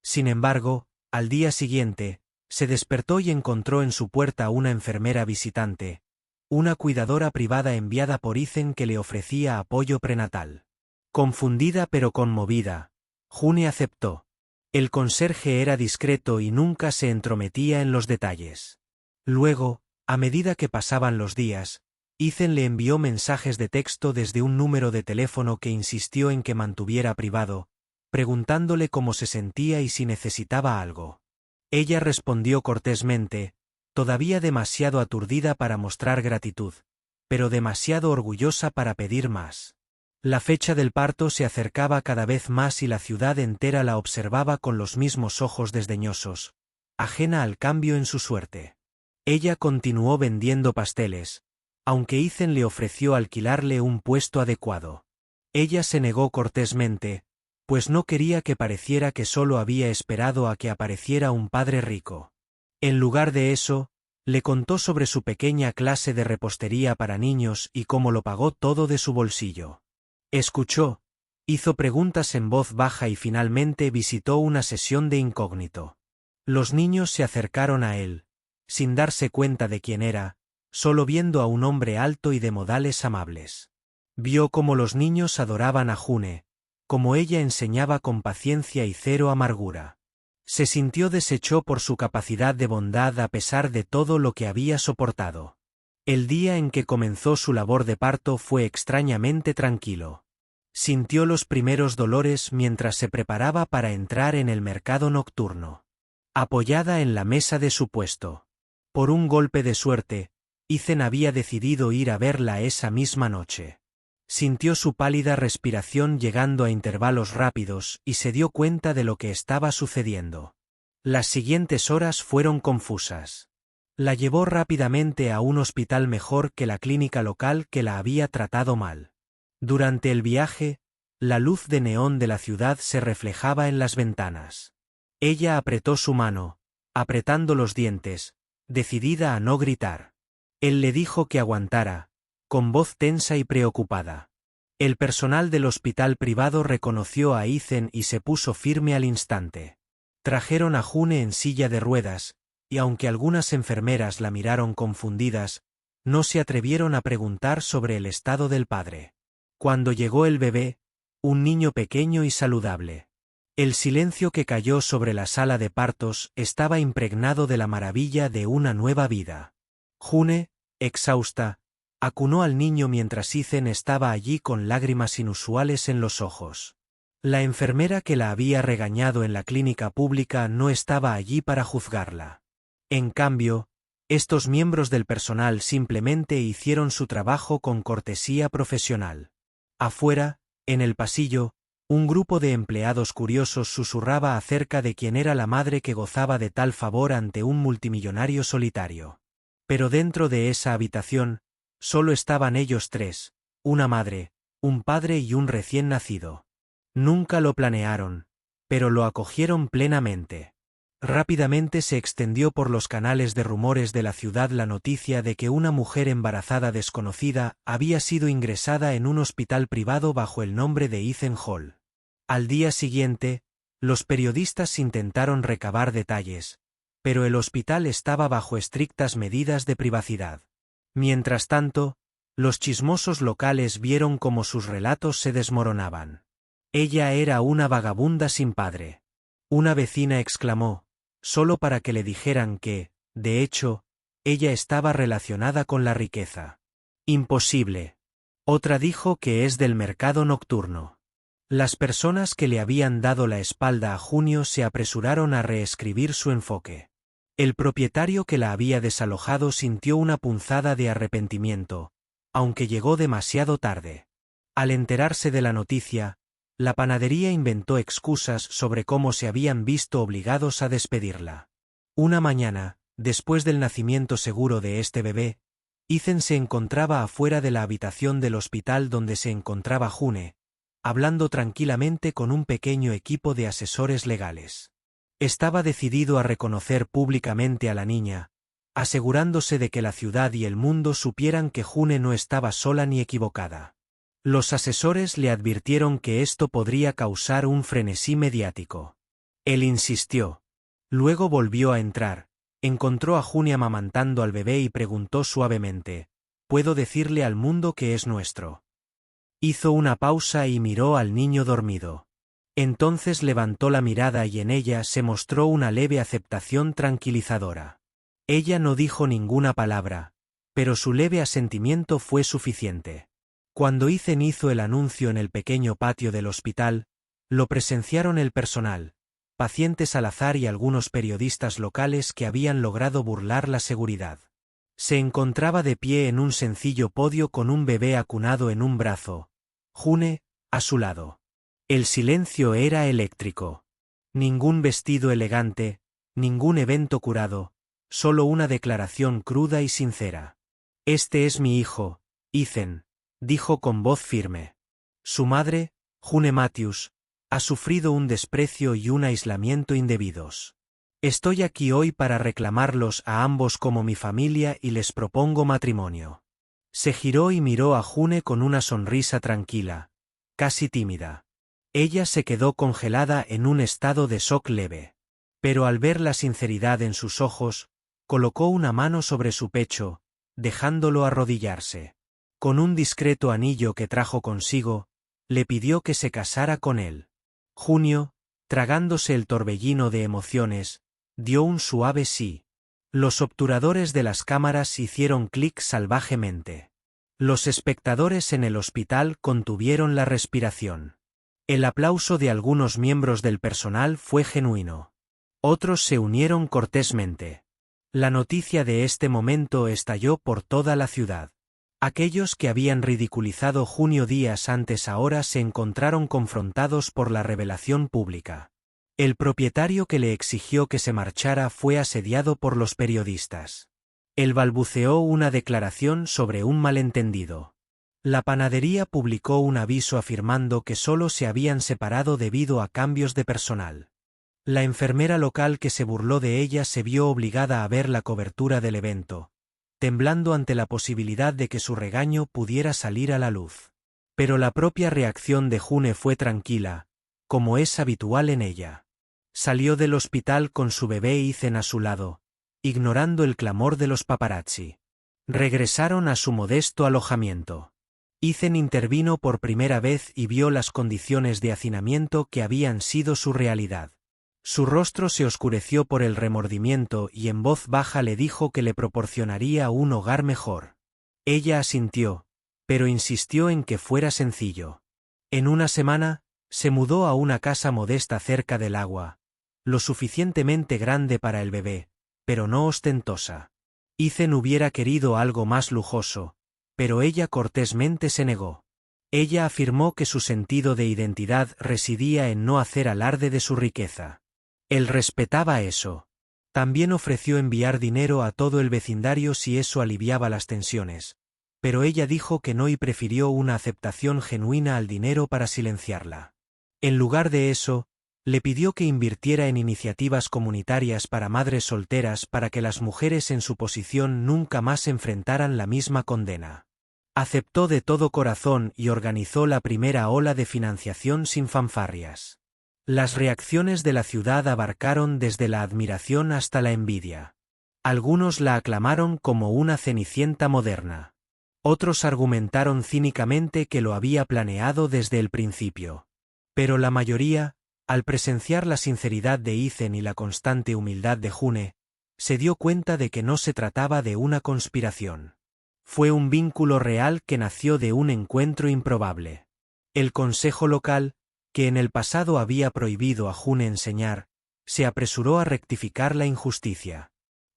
Sin embargo, al día siguiente, se despertó y encontró en su puerta una enfermera visitante, una cuidadora privada enviada por Ethan que le ofrecía apoyo prenatal. Confundida pero conmovida, June aceptó. El conserje era discreto y nunca se entrometía en los detalles. Luego, a medida que pasaban los días, Ethan le envió mensajes de texto desde un número de teléfono que insistió en que mantuviera privado, preguntándole cómo se sentía y si necesitaba algo. Ella respondió cortésmente, todavía demasiado aturdida para mostrar gratitud, pero demasiado orgullosa para pedir más. La fecha del parto se acercaba cada vez más y la ciudad entera la observaba con los mismos ojos desdeñosos, ajena al cambio en su suerte. Ella continuó vendiendo pasteles, aunque Ethan le ofreció alquilarle un puesto adecuado. Ella se negó cortésmente, pues no quería que pareciera que solo había esperado a que apareciera un padre rico. En lugar de eso, le contó sobre su pequeña clase de repostería para niños y cómo lo pagó todo de su bolsillo. Escuchó, hizo preguntas en voz baja y finalmente visitó una sesión de incógnito. Los niños se acercaron a él, sin darse cuenta de quién era, solo viendo a un hombre alto y de modales amables. Vio cómo los niños adoraban a June, como ella enseñaba con paciencia y cero amargura. Se sintió deshecho por su capacidad de bondad a pesar de todo lo que había soportado. El día en que comenzó su labor de parto fue extrañamente tranquilo. Sintió los primeros dolores mientras se preparaba para entrar en el mercado nocturno. Apoyada en la mesa de su puesto. Por un golpe de suerte, Ethan había decidido ir a verla esa misma noche. Sintió su pálida respiración llegando a intervalos rápidos y se dio cuenta de lo que estaba sucediendo. Las siguientes horas fueron confusas. La llevó rápidamente a un hospital mejor que la clínica local que la había tratado mal. Durante el viaje, la luz de neón de la ciudad se reflejaba en las ventanas. Ella apretó su mano, apretando los dientes, decidida a no gritar. Él le dijo que aguantara, con voz tensa y preocupada. El personal del hospital privado reconoció a Ethan y se puso firme al instante. Trajeron a June en silla de ruedas, y aunque algunas enfermeras la miraron confundidas, no se atrevieron a preguntar sobre el estado del padre. Cuando llegó el bebé, un niño pequeño y saludable. El silencio que cayó sobre la sala de partos estaba impregnado de la maravilla de una nueva vida. June, exhausta, acunó al niño mientras Ethan estaba allí con lágrimas inusuales en los ojos. La enfermera que la había regañado en la clínica pública no estaba allí para juzgarla. En cambio, estos miembros del personal simplemente hicieron su trabajo con cortesía profesional. Afuera, en el pasillo, un grupo de empleados curiosos susurraba acerca de quién era la madre que gozaba de tal favor ante un multimillonario solitario. Pero dentro de esa habitación, solo estaban ellos tres, una madre, un padre y un recién nacido. Nunca lo planearon, pero lo acogieron plenamente. Rápidamente se extendió por los canales de rumores de la ciudad la noticia de que una mujer embarazada desconocida había sido ingresada en un hospital privado bajo el nombre de Ethan Hall. Al día siguiente, los periodistas intentaron recabar detalles, pero el hospital estaba bajo estrictas medidas de privacidad. Mientras tanto, los chismosos locales vieron cómo sus relatos se desmoronaban. Ella era una vagabunda sin padre. Una vecina exclamó, solo para que le dijeran que, de hecho, ella estaba relacionada con la riqueza. Imposible. Otra dijo que es del mercado nocturno. Las personas que le habían dado la espalda a Junio se apresuraron a reescribir su enfoque. El propietario que la había desalojado sintió una punzada de arrepentimiento, aunque llegó demasiado tarde. Al enterarse de la noticia, la panadería inventó excusas sobre cómo se habían visto obligados a despedirla. Una mañana, después del nacimiento seguro de este bebé, Ethan se encontraba afuera de la habitación del hospital donde se encontraba June, hablando tranquilamente con un pequeño equipo de asesores legales. Estaba decidido a reconocer públicamente a la niña, asegurándose de que la ciudad y el mundo supieran que June no estaba sola ni equivocada. Los asesores le advirtieron que esto podría causar un frenesí mediático. Él insistió. Luego volvió a entrar, encontró a June amamantando al bebé y preguntó suavemente, «¿Puedo decirle al mundo que es nuestro?» Hizo una pausa y miró al niño dormido. Entonces levantó la mirada y en ella se mostró una leve aceptación tranquilizadora. Ella no dijo ninguna palabra, pero su leve asentimiento fue suficiente. Cuando Ethan hizo el anuncio en el pequeño patio del hospital, lo presenciaron el personal, pacientes al azar y algunos periodistas locales que habían logrado burlar la seguridad. Se encontraba de pie en un sencillo podio con un bebé acunado en un brazo, June, a su lado. El silencio era eléctrico. Ningún vestido elegante, ningún evento curado, solo una declaración cruda y sincera. «Este es mi hijo, Ethan», dijo con voz firme. Su madre, June Matthews, ha sufrido un desprecio y un aislamiento indebidos. Estoy aquí hoy para reclamarlos a ambos como mi familia y les propongo matrimonio. Se giró y miró a June con una sonrisa tranquila, casi tímida. Ella se quedó congelada en un estado de shock leve. Pero al ver la sinceridad en sus ojos, colocó una mano sobre su pecho, dejándolo arrodillarse. Con un discreto anillo que trajo consigo, le pidió que se casara con él. Junio, tragándose el torbellino de emociones, dio un suave sí. Los obturadores de las cámaras hicieron clic salvajemente. Los espectadores en el hospital contuvieron la respiración. El aplauso de algunos miembros del personal fue genuino. Otros se unieron cortésmente. La noticia de este momento estalló por toda la ciudad. Aquellos que habían ridiculizado Junio días antes ahora se encontraron confrontados por la revelación pública. El propietario que le exigió que se marchara fue asediado por los periodistas. Él balbuceó una declaración sobre un malentendido. La panadería publicó un aviso afirmando que solo se habían separado debido a cambios de personal. La enfermera local que se burló de ella se vio obligada a ver la cobertura del evento, temblando ante la posibilidad de que su regaño pudiera salir a la luz. Pero la propia reacción de June fue tranquila, como es habitual en ella. Salió del hospital con su bebé Ethan a su lado, ignorando el clamor de los paparazzi. Regresaron a su modesto alojamiento. Ethan intervino por primera vez y vio las condiciones de hacinamiento que habían sido su realidad. Su rostro se oscureció por el remordimiento y en voz baja le dijo que le proporcionaría un hogar mejor. Ella asintió, pero insistió en que fuera sencillo. En una semana, se mudó a una casa modesta cerca del agua, lo suficientemente grande para el bebé, pero no ostentosa. Ethan hubiera querido algo más lujoso, pero ella cortésmente se negó. Ella afirmó que su sentido de identidad residía en no hacer alarde de su riqueza. Él respetaba eso. También ofreció enviar dinero a todo el vecindario si eso aliviaba las tensiones, pero ella dijo que no y prefirió una aceptación genuina al dinero para silenciarla. En lugar de eso, le pidió que invirtiera en iniciativas comunitarias para madres solteras para que las mujeres en su posición nunca más enfrentaran la misma condena. Aceptó de todo corazón y organizó la primera ola de financiación sin fanfarrias. Las reacciones de la ciudad abarcaron desde la admiración hasta la envidia. Algunos la aclamaron como una cenicienta moderna. Otros argumentaron cínicamente que lo había planeado desde el principio. Pero la mayoría, al presenciar la sinceridad de Ethan y la constante humildad de June, se dio cuenta de que no se trataba de una conspiración. Fue un vínculo real que nació de un encuentro improbable. El consejo local, que en el pasado había prohibido a June enseñar, se apresuró a rectificar la injusticia.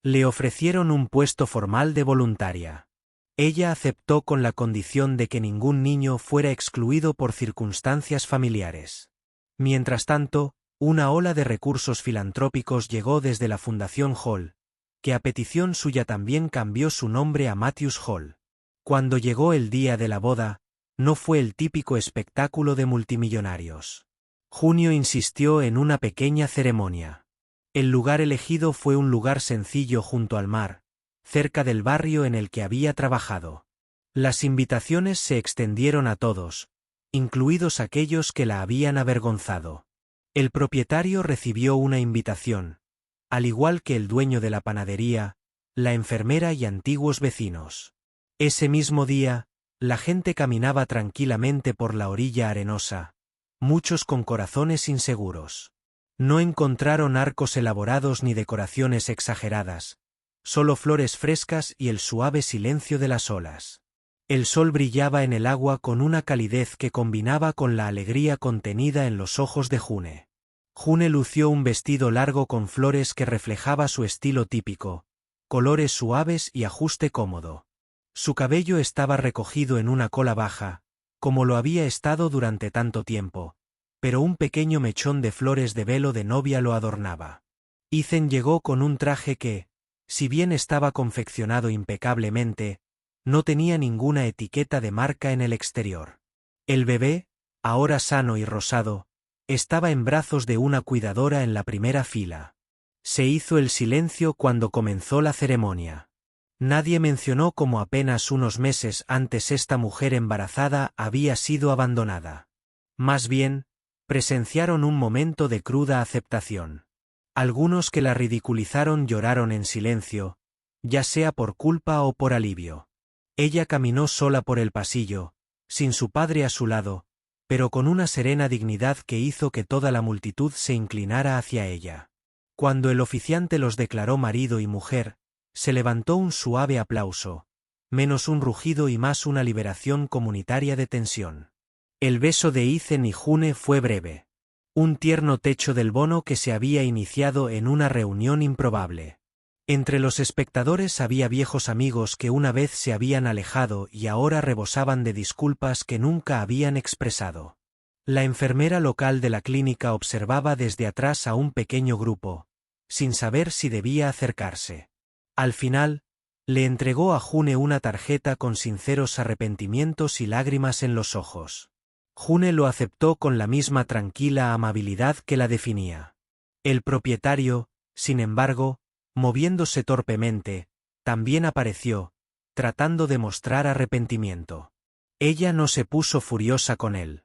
Le ofrecieron un puesto formal de voluntaria. Ella aceptó con la condición de que ningún niño fuera excluido por circunstancias familiares. Mientras tanto, una ola de recursos filantrópicos llegó desde la Fundación Hall, que a petición suya también cambió su nombre a Matthews Hall. Cuando llegó el día de la boda, no fue el típico espectáculo de multimillonarios. Junio insistió en una pequeña ceremonia. El lugar elegido fue un lugar sencillo junto al mar, cerca del barrio en el que había trabajado. Las invitaciones se extendieron a todos, incluidos aquellos que la habían avergonzado. El propietario recibió una invitación, al igual que el dueño de la panadería, la enfermera y antiguos vecinos. Ese mismo día, la gente caminaba tranquilamente por la orilla arenosa, muchos con corazones inseguros. No encontraron arcos elaborados ni decoraciones exageradas, solo flores frescas y el suave silencio de las olas. El sol brillaba en el agua con una calidez que combinaba con la alegría contenida en los ojos de June. June lució un vestido largo con flores que reflejaba su estilo típico, colores suaves y ajuste cómodo. Su cabello estaba recogido en una cola baja, como lo había estado durante tanto tiempo, pero un pequeño mechón de flores de velo de novia lo adornaba. Ethan llegó con un traje que, si bien estaba confeccionado impecablemente, no tenía ninguna etiqueta de marca en el exterior. El bebé, ahora sano y rosado, estaba en brazos de una cuidadora en la primera fila. Se hizo el silencio cuando comenzó la ceremonia. Nadie mencionó cómo apenas unos meses antes esta mujer embarazada había sido abandonada. Más bien, presenciaron un momento de cruda aceptación. Algunos que la ridiculizaron lloraron en silencio, ya sea por culpa o por alivio. Ella caminó sola por el pasillo, sin su padre a su lado, pero con una serena dignidad que hizo que toda la multitud se inclinara hacia ella. Cuando el oficiante los declaró marido y mujer, se levantó un suave aplauso, menos un rugido y más una liberación comunitaria de tensión. El beso de Ethan y June fue breve. Un tierno techo del bono que se había iniciado en una reunión improbable. Entre los espectadores había viejos amigos que una vez se habían alejado y ahora rebosaban de disculpas que nunca habían expresado. La enfermera local de la clínica observaba desde atrás a un pequeño grupo, sin saber si debía acercarse. Al final, le entregó a June una tarjeta con sinceros arrepentimientos y lágrimas en los ojos. June lo aceptó con la misma tranquila amabilidad que la definía. El propietario, sin embargo, moviéndose torpemente, también apareció, tratando de mostrar arrepentimiento. Ella no se puso furiosa con él.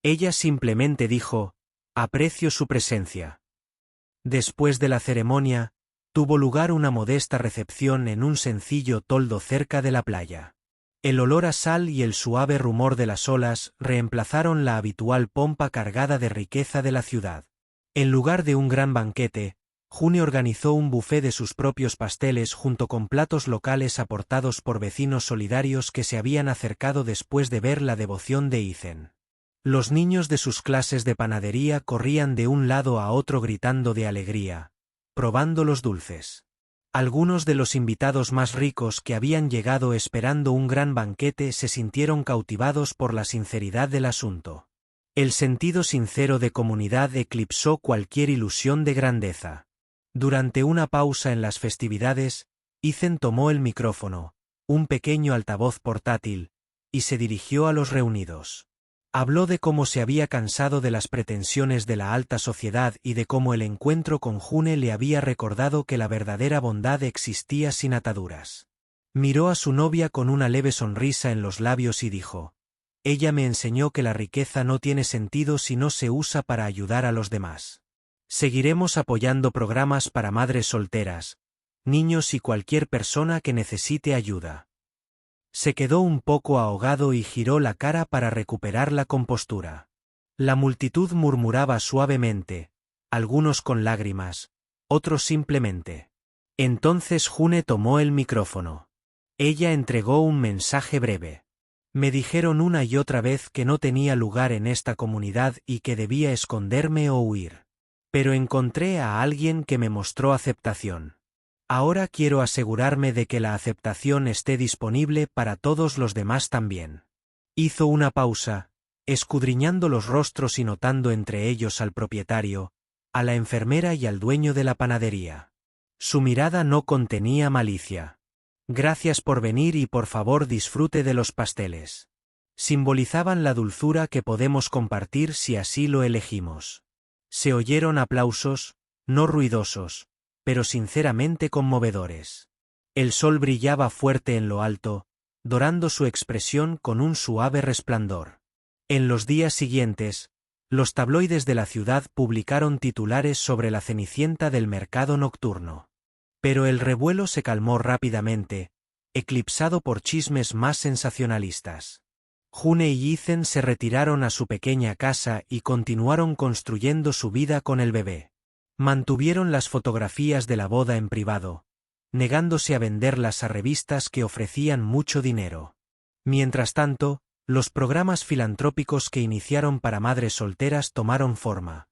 Ella simplemente dijo: «Aprecio su presencia». Después de la ceremonia, tuvo lugar una modesta recepción en un sencillo toldo cerca de la playa. El olor a sal y el suave rumor de las olas reemplazaron la habitual pompa cargada de riqueza de la ciudad. En lugar de un gran banquete, June organizó un buffet de sus propios pasteles junto con platos locales aportados por vecinos solidarios que se habían acercado después de ver la devoción de Ethan. Los niños de sus clases de panadería corrían de un lado a otro gritando de alegría, probando los dulces. Algunos de los invitados más ricos que habían llegado esperando un gran banquete se sintieron cautivados por la sinceridad del asunto. El sentido sincero de comunidad eclipsó cualquier ilusión de grandeza. Durante una pausa en las festividades, Ethan tomó el micrófono, un pequeño altavoz portátil, y se dirigió a los reunidos. Habló de cómo se había cansado de las pretensiones de la alta sociedad y de cómo el encuentro con June le había recordado que la verdadera bondad existía sin ataduras. Miró a su novia con una leve sonrisa en los labios y dijo: «Ella me enseñó que la riqueza no tiene sentido si no se usa para ayudar a los demás. Seguiremos apoyando programas para madres solteras, niños y cualquier persona que necesite ayuda». Se quedó un poco ahogado y giró la cara para recuperar la compostura. La multitud murmuraba suavemente, algunos con lágrimas, otros simplemente. Entonces June tomó el micrófono. Ella entregó un mensaje breve. «Me dijeron una y otra vez que no tenía lugar en esta comunidad y que debía esconderme o huir. Pero encontré a alguien que me mostró aceptación. Ahora quiero asegurarme de que la aceptación esté disponible para todos los demás también». Hizo una pausa, escudriñando los rostros y notando entre ellos al propietario, a la enfermera y al dueño de la panadería. Su mirada no contenía malicia. «Gracias por venir y por favor disfrute de los pasteles. Simbolizaban la dulzura que podemos compartir si así lo elegimos». Se oyeron aplausos, no ruidosos, pero sinceramente conmovedores. El sol brillaba fuerte en lo alto, dorando su expresión con un suave resplandor. En los días siguientes, los tabloides de la ciudad publicaron titulares sobre la Cenicienta del mercado nocturno. Pero el revuelo se calmó rápidamente, eclipsado por chismes más sensacionalistas. June y Ethan se retiraron a su pequeña casa y continuaron construyendo su vida con el bebé. Mantuvieron las fotografías de la boda en privado, negándose a venderlas a revistas que ofrecían mucho dinero. Mientras tanto, los programas filantrópicos que iniciaron para madres solteras tomaron forma: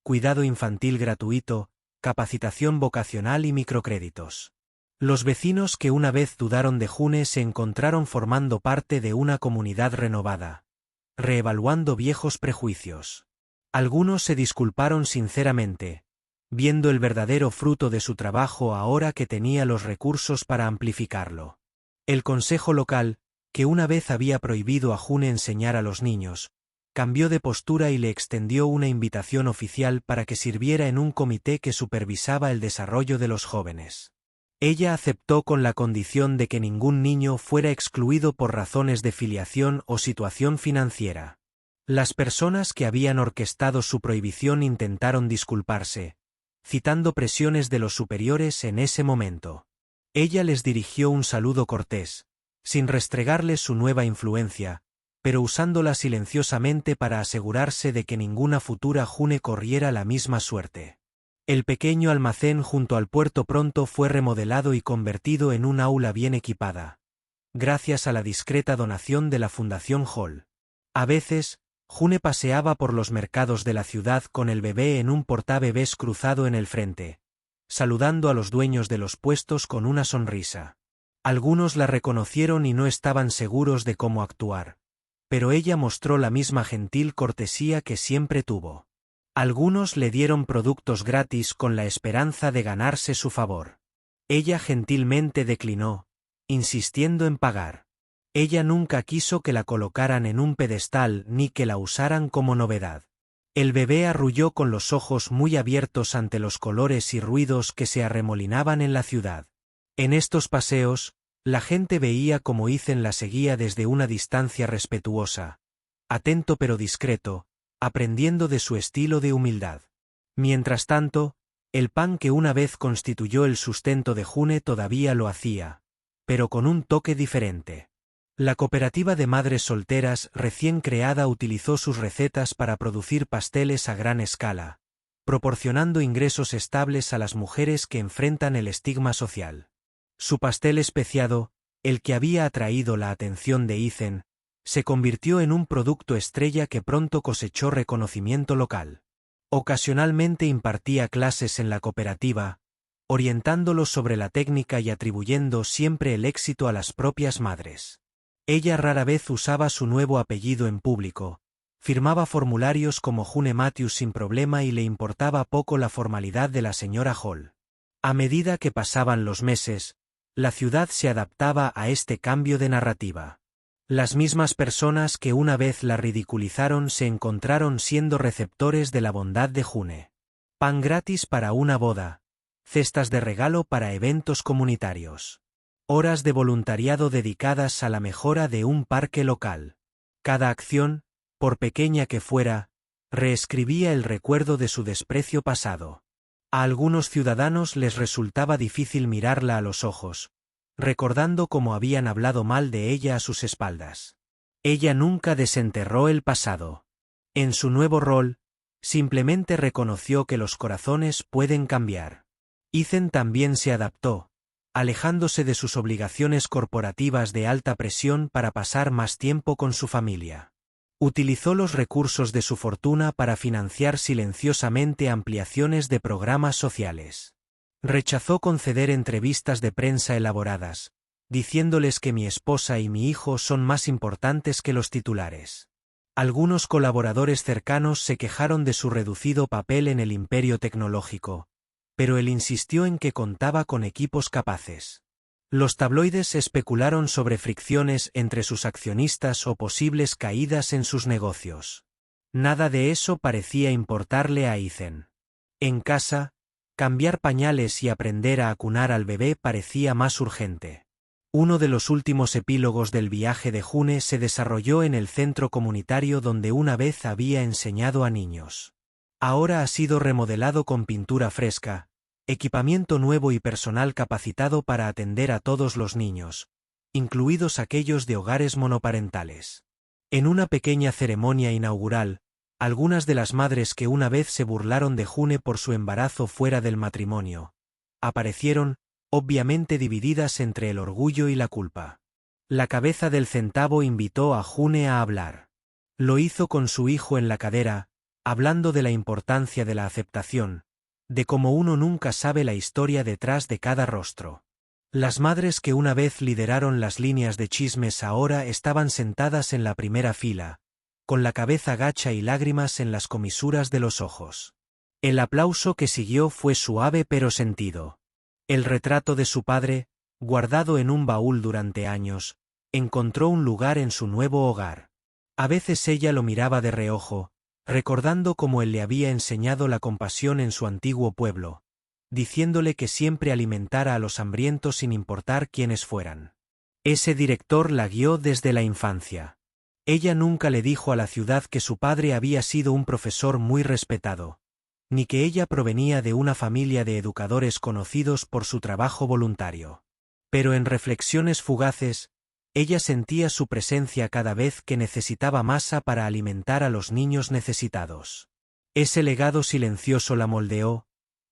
cuidado infantil gratuito, capacitación vocacional y microcréditos. Los vecinos que una vez dudaron de June se encontraron formando parte de una comunidad renovada, reevaluando viejos prejuicios. Algunos se disculparon sinceramente, viendo el verdadero fruto de su trabajo ahora que tenía los recursos para amplificarlo. El consejo local, que una vez había prohibido a June enseñar a los niños, cambió de postura y le extendió una invitación oficial para que sirviera en un comité que supervisaba el desarrollo de los jóvenes. Ella aceptó con la condición de que ningún niño fuera excluido por razones de filiación o situación financiera. Las personas que habían orquestado su prohibición intentaron disculparse, citando presiones de los superiores en ese momento. Ella les dirigió un saludo cortés, sin restregarles su nueva influencia, pero usándola silenciosamente para asegurarse de que ninguna futura June corriera la misma suerte. El pequeño almacén junto al puerto pronto fue remodelado y convertido en un aula bien equipada, gracias a la discreta donación de la Fundación Hall. A veces, June paseaba por los mercados de la ciudad con el bebé en un portabebés cruzado en el frente, saludando a los dueños de los puestos con una sonrisa. Algunos la reconocieron y no estaban seguros de cómo actuar, pero ella mostró la misma gentil cortesía que siempre tuvo. Algunos le dieron productos gratis con la esperanza de ganarse su favor. Ella gentilmente declinó, insistiendo en pagar. Ella nunca quiso que la colocaran en un pedestal ni que la usaran como novedad. El bebé arrulló con los ojos muy abiertos ante los colores y ruidos que se arremolinaban en la ciudad. En estos paseos, la gente veía cómo Ethan la seguía desde una distancia respetuosa, atento pero discreto, aprendiendo de su estilo de humildad. Mientras tanto, el pan que una vez constituyó el sustento de June todavía lo hacía, pero con un toque diferente. La cooperativa de madres solteras recién creada utilizó sus recetas para producir pasteles a gran escala, proporcionando ingresos estables a las mujeres que enfrentan el estigma social. Su pastel especiado, el que había atraído la atención de Ethan, se convirtió en un producto estrella que pronto cosechó reconocimiento local. Ocasionalmente impartía clases en la cooperativa, orientándolos sobre la técnica y atribuyendo siempre el éxito a las propias madres. Ella rara vez usaba su nuevo apellido en público, firmaba formularios como June Matthews sin problema y le importaba poco la formalidad de la señora Hall. A medida que pasaban los meses, la ciudad se adaptaba a este cambio de narrativa. Las mismas personas que una vez la ridiculizaron se encontraron siendo receptores de la bondad de June. Pan gratis para una boda, cestas de regalo para eventos comunitarios. Horas de voluntariado dedicadas a la mejora de un parque local. Cada acción, por pequeña que fuera, reescribía el recuerdo de su desprecio pasado. A algunos ciudadanos les resultaba difícil mirarla a los ojos, recordando cómo habían hablado mal de ella a sus espaldas. Ella nunca desenterró el pasado. En su nuevo rol, simplemente reconoció que los corazones pueden cambiar. Ethan también se adaptó, alejándose de sus obligaciones corporativas de alta presión para pasar más tiempo con su familia. Utilizó los recursos de su fortuna para financiar silenciosamente ampliaciones de programas sociales. Rechazó conceder entrevistas de prensa elaboradas, diciéndoles que mi esposa y mi hijo son más importantes que los titulares. Algunos colaboradores cercanos se quejaron de su reducido papel en el imperio tecnológico, pero él insistió en que contaba con equipos capaces. Los tabloides especularon sobre fricciones entre sus accionistas o posibles caídas en sus negocios. Nada de eso parecía importarle a Ethan. En casa, cambiar pañales y aprender a acunar al bebé parecía más urgente. Uno de los últimos epílogos del viaje de June se desarrolló en el centro comunitario donde una vez había enseñado a niños. Ahora ha sido remodelado con pintura fresca, equipamiento nuevo y personal capacitado para atender a todos los niños, incluidos aquellos de hogares monoparentales. En una pequeña ceremonia inaugural, algunas de las madres que una vez se burlaron de June por su embarazo fuera del matrimonio, aparecieron, obviamente divididas entre el orgullo y la culpa. La cabeza del centavo invitó a June a hablar. Lo hizo con su hijo en la cadera, hablando de la importancia de la aceptación, de cómo uno nunca sabe la historia detrás de cada rostro. Las madres que una vez lideraron las líneas de chismes ahora estaban sentadas en la primera fila, con la cabeza gacha y lágrimas en las comisuras de los ojos. El aplauso que siguió fue suave pero sentido. El retrato de su padre, guardado en un baúl durante años, encontró un lugar en su nuevo hogar. A veces ella lo miraba de reojo, recordando cómo él le había enseñado la compasión en su antiguo pueblo, diciéndole que siempre alimentara a los hambrientos sin importar quiénes fueran. Ese director la guió desde la infancia. Ella nunca le dijo a la ciudad que su padre había sido un profesor muy respetado, ni que ella provenía de una familia de educadores conocidos por su trabajo voluntario. Pero en reflexiones fugaces, ella sentía su presencia cada vez que necesitaba masa para alimentar a los niños necesitados. Ese legado silencioso la moldeó,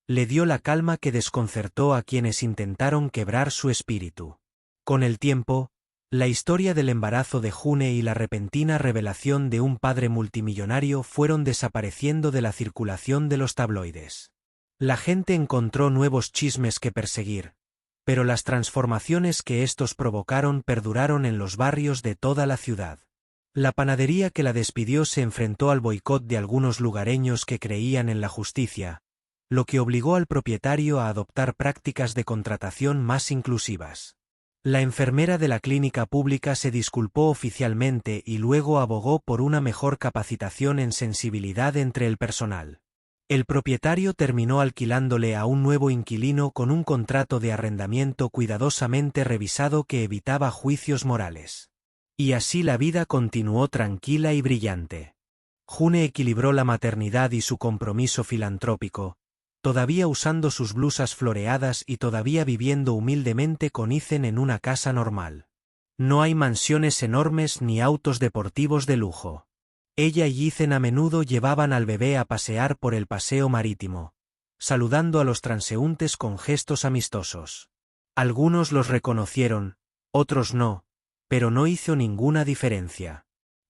le dio la calma que desconcertó a quienes intentaron quebrar su espíritu. Con el tiempo, la historia del embarazo de June y la repentina revelación de un padre multimillonario fueron desapareciendo de la circulación de los tabloides. La gente encontró nuevos chismes que perseguir, pero las transformaciones que estos provocaron perduraron en los barrios de toda la ciudad. La panadería que la despidió se enfrentó al boicot de algunos lugareños que creían en la justicia, lo que obligó al propietario a adoptar prácticas de contratación más inclusivas. La enfermera de la clínica pública se disculpó oficialmente y luego abogó por una mejor capacitación en sensibilidad entre el personal. El propietario terminó alquilándole a un nuevo inquilino con un contrato de arrendamiento cuidadosamente revisado que evitaba juicios morales. Y así la vida continuó tranquila y brillante. June equilibró la maternidad y su compromiso filantrópico, todavía usando sus blusas floreadas y todavía viviendo humildemente con Ethan en una casa normal. No hay mansiones enormes ni autos deportivos de lujo. Ella y Ethan a menudo llevaban al bebé a pasear por el paseo marítimo, saludando a los transeúntes con gestos amistosos. Algunos los reconocieron, otros no, pero no hizo ninguna diferencia.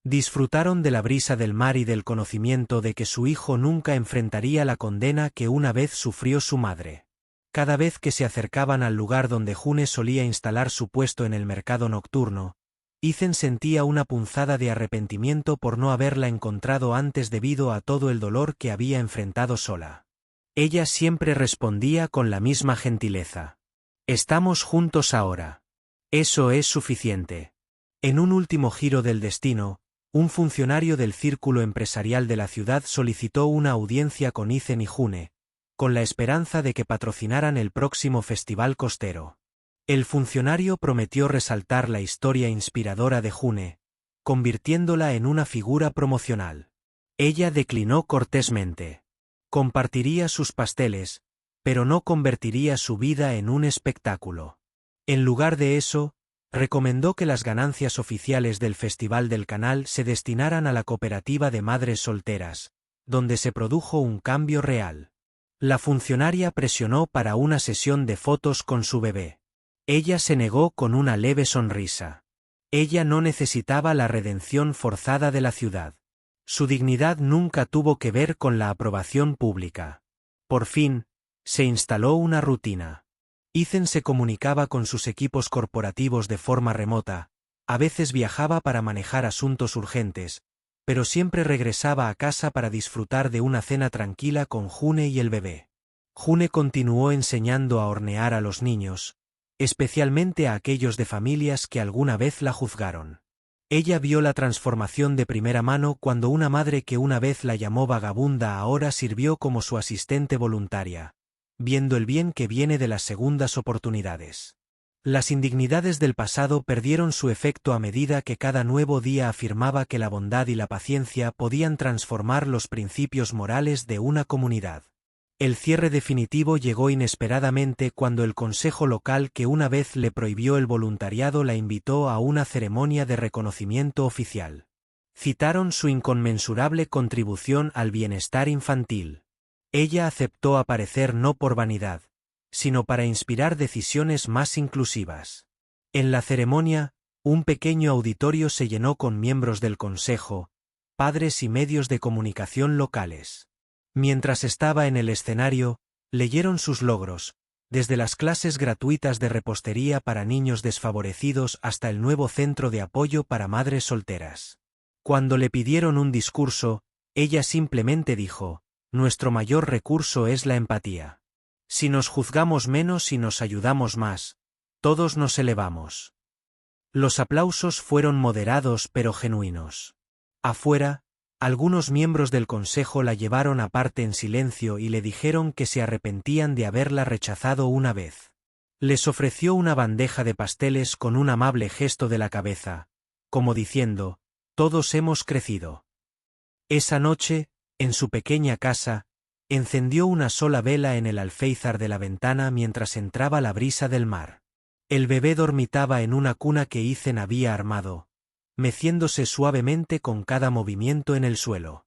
Disfrutaron de la brisa del mar y del conocimiento de que su hijo nunca enfrentaría la condena que una vez sufrió su madre. Cada vez que se acercaban al lugar donde June solía instalar su puesto en el mercado nocturno, Ethan sentía una punzada de arrepentimiento por no haberla encontrado antes debido a todo el dolor que había enfrentado sola. Ella siempre respondía con la misma gentileza. «Estamos juntos ahora. Eso es suficiente». En un último giro del destino, un funcionario del círculo empresarial de la ciudad solicitó una audiencia con Ethan y June, con la esperanza de que patrocinaran el próximo festival costero. El funcionario prometió resaltar la historia inspiradora de June, convirtiéndola en una figura promocional. Ella declinó cortésmente. Compartiría sus pasteles, pero no convertiría su vida en un espectáculo. En lugar de eso, recomendó que las ganancias oficiales del Festival del Canal se destinaran a la cooperativa de madres solteras, donde se produjo un cambio real. La funcionaria presionó para una sesión de fotos con su bebé. Ella se negó con una leve sonrisa. Ella no necesitaba la redención forzada de la ciudad. Su dignidad nunca tuvo que ver con la aprobación pública. Por fin, se instaló una rutina. Ethan se comunicaba con sus equipos corporativos de forma remota, a veces viajaba para manejar asuntos urgentes, pero siempre regresaba a casa para disfrutar de una cena tranquila con June y el bebé. June continuó enseñando a hornear a los niños, especialmente a aquellos de familias que alguna vez la juzgaron. Ella vio la transformación de primera mano cuando una madre que una vez la llamó vagabunda ahora sirvió como su asistente voluntaria, viendo el bien que viene de las segundas oportunidades. Las indignidades del pasado perdieron su efecto a medida que cada nuevo día afirmaba que la bondad y la paciencia podían transformar los principios morales de una comunidad. El cierre definitivo llegó inesperadamente cuando el consejo local que una vez le prohibió el voluntariado la invitó a una ceremonia de reconocimiento oficial. Citaron su inconmensurable contribución al bienestar infantil. Ella aceptó aparecer no por vanidad, sino para inspirar decisiones más inclusivas. En la ceremonia, un pequeño auditorio se llenó con miembros del consejo, padres y medios de comunicación locales. Mientras estaba en el escenario, leyeron sus logros, desde las clases gratuitas de repostería para niños desfavorecidos hasta el nuevo centro de apoyo para madres solteras. Cuando le pidieron un discurso, ella simplemente dijo: «Nuestro mayor recurso es la empatía. Si nos juzgamos menos y nos ayudamos más, todos nos elevamos». Los aplausos fueron moderados pero genuinos. Afuera, algunos miembros del consejo la llevaron aparte en silencio y le dijeron que se arrepentían de haberla rechazado una vez. Les ofreció una bandeja de pasteles con un amable gesto de la cabeza, como diciendo: «Todos hemos crecido». Esa noche, en su pequeña casa, encendió una sola vela en el alféizar de la ventana mientras entraba la brisa del mar. El bebé dormitaba en una cuna que Ethan había armado, meciéndose suavemente con cada movimiento en el suelo.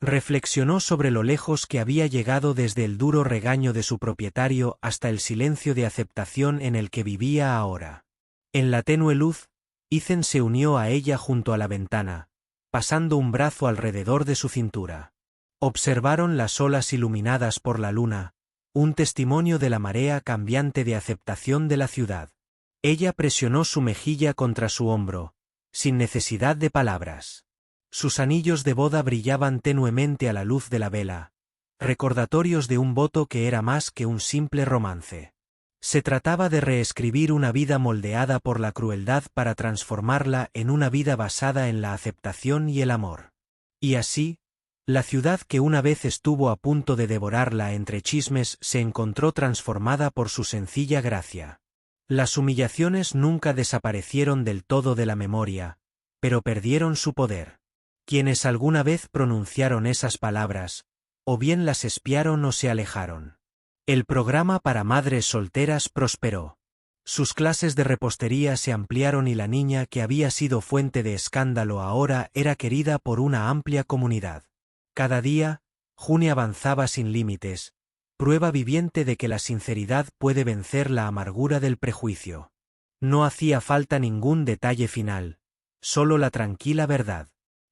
Reflexionó sobre lo lejos que había llegado desde el duro regaño de su propietario hasta el silencio de aceptación en el que vivía ahora. En la tenue luz, Ethan se unió a ella junto a la ventana, pasando un brazo alrededor de su cintura. Observaron las olas iluminadas por la luna, un testimonio de la marea cambiante de aceptación de la ciudad. Ella presionó su mejilla contra su hombro, sin necesidad de palabras. Sus anillos de boda brillaban tenuemente a la luz de la vela, recordatorios de un voto que era más que un simple romance. Se trataba de reescribir una vida moldeada por la crueldad para transformarla en una vida basada en la aceptación y el amor. Y así, la ciudad que una vez estuvo a punto de devorarla entre chismes se encontró transformada por su sencilla gracia. Las humillaciones nunca desaparecieron del todo de la memoria, pero perdieron su poder. Quienes alguna vez pronunciaron esas palabras, o bien las espiaron o se alejaron. El programa para madres solteras prosperó. Sus clases de repostería se ampliaron y la niña que había sido fuente de escándalo ahora era querida por una amplia comunidad. Cada día, June avanzaba sin límites, prueba viviente de que la sinceridad puede vencer la amargura del prejuicio. No hacía falta ningún detalle final, solo la tranquila verdad.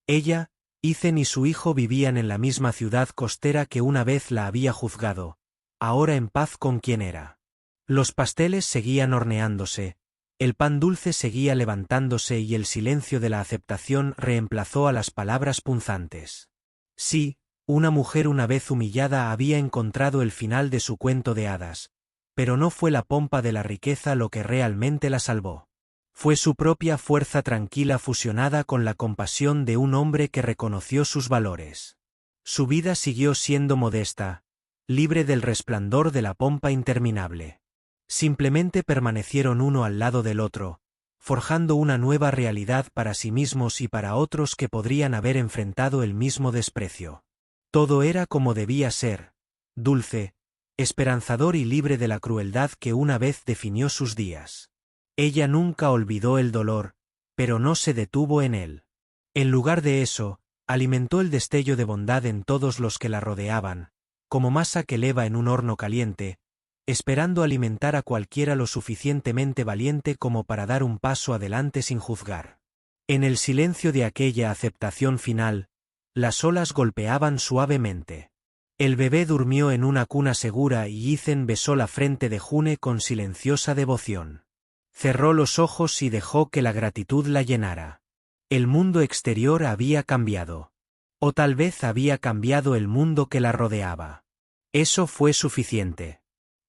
Ella, Ethan y su hijo vivían en la misma ciudad costera que una vez la había juzgado, ahora en paz con quien era. Los pasteles seguían horneándose, el pan dulce seguía levantándose y el silencio de la aceptación reemplazó a las palabras punzantes. Sí, una mujer una vez humillada había encontrado el final de su cuento de hadas, pero no fue la pompa de la riqueza lo que realmente la salvó. Fue su propia fuerza tranquila fusionada con la compasión de un hombre que reconoció sus valores. Su vida siguió siendo modesta, libre del resplandor de la pompa interminable. Simplemente permanecieron uno al lado del otro, forjando una nueva realidad para sí mismos y para otros que podrían haber enfrentado el mismo desprecio. Todo era como debía ser, dulce, esperanzador y libre de la crueldad que una vez definió sus días. Ella nunca olvidó el dolor, pero no se detuvo en él. En lugar de eso, alimentó el destello de bondad en todos los que la rodeaban, como masa que leva en un horno caliente, esperando alimentar a cualquiera lo suficientemente valiente como para dar un paso adelante sin juzgar. En el silencio de aquella aceptación final, las olas golpeaban suavemente. El bebé durmió en una cuna segura y Ethan besó la frente de June con silenciosa devoción. Cerró los ojos y dejó que la gratitud la llenara. El mundo exterior había cambiado. O tal vez había cambiado el mundo que la rodeaba. Eso fue suficiente.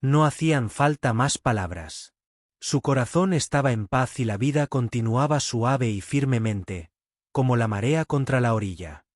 No hacían falta más palabras. Su corazón estaba en paz y la vida continuaba suave y firmemente, como la marea contra la orilla.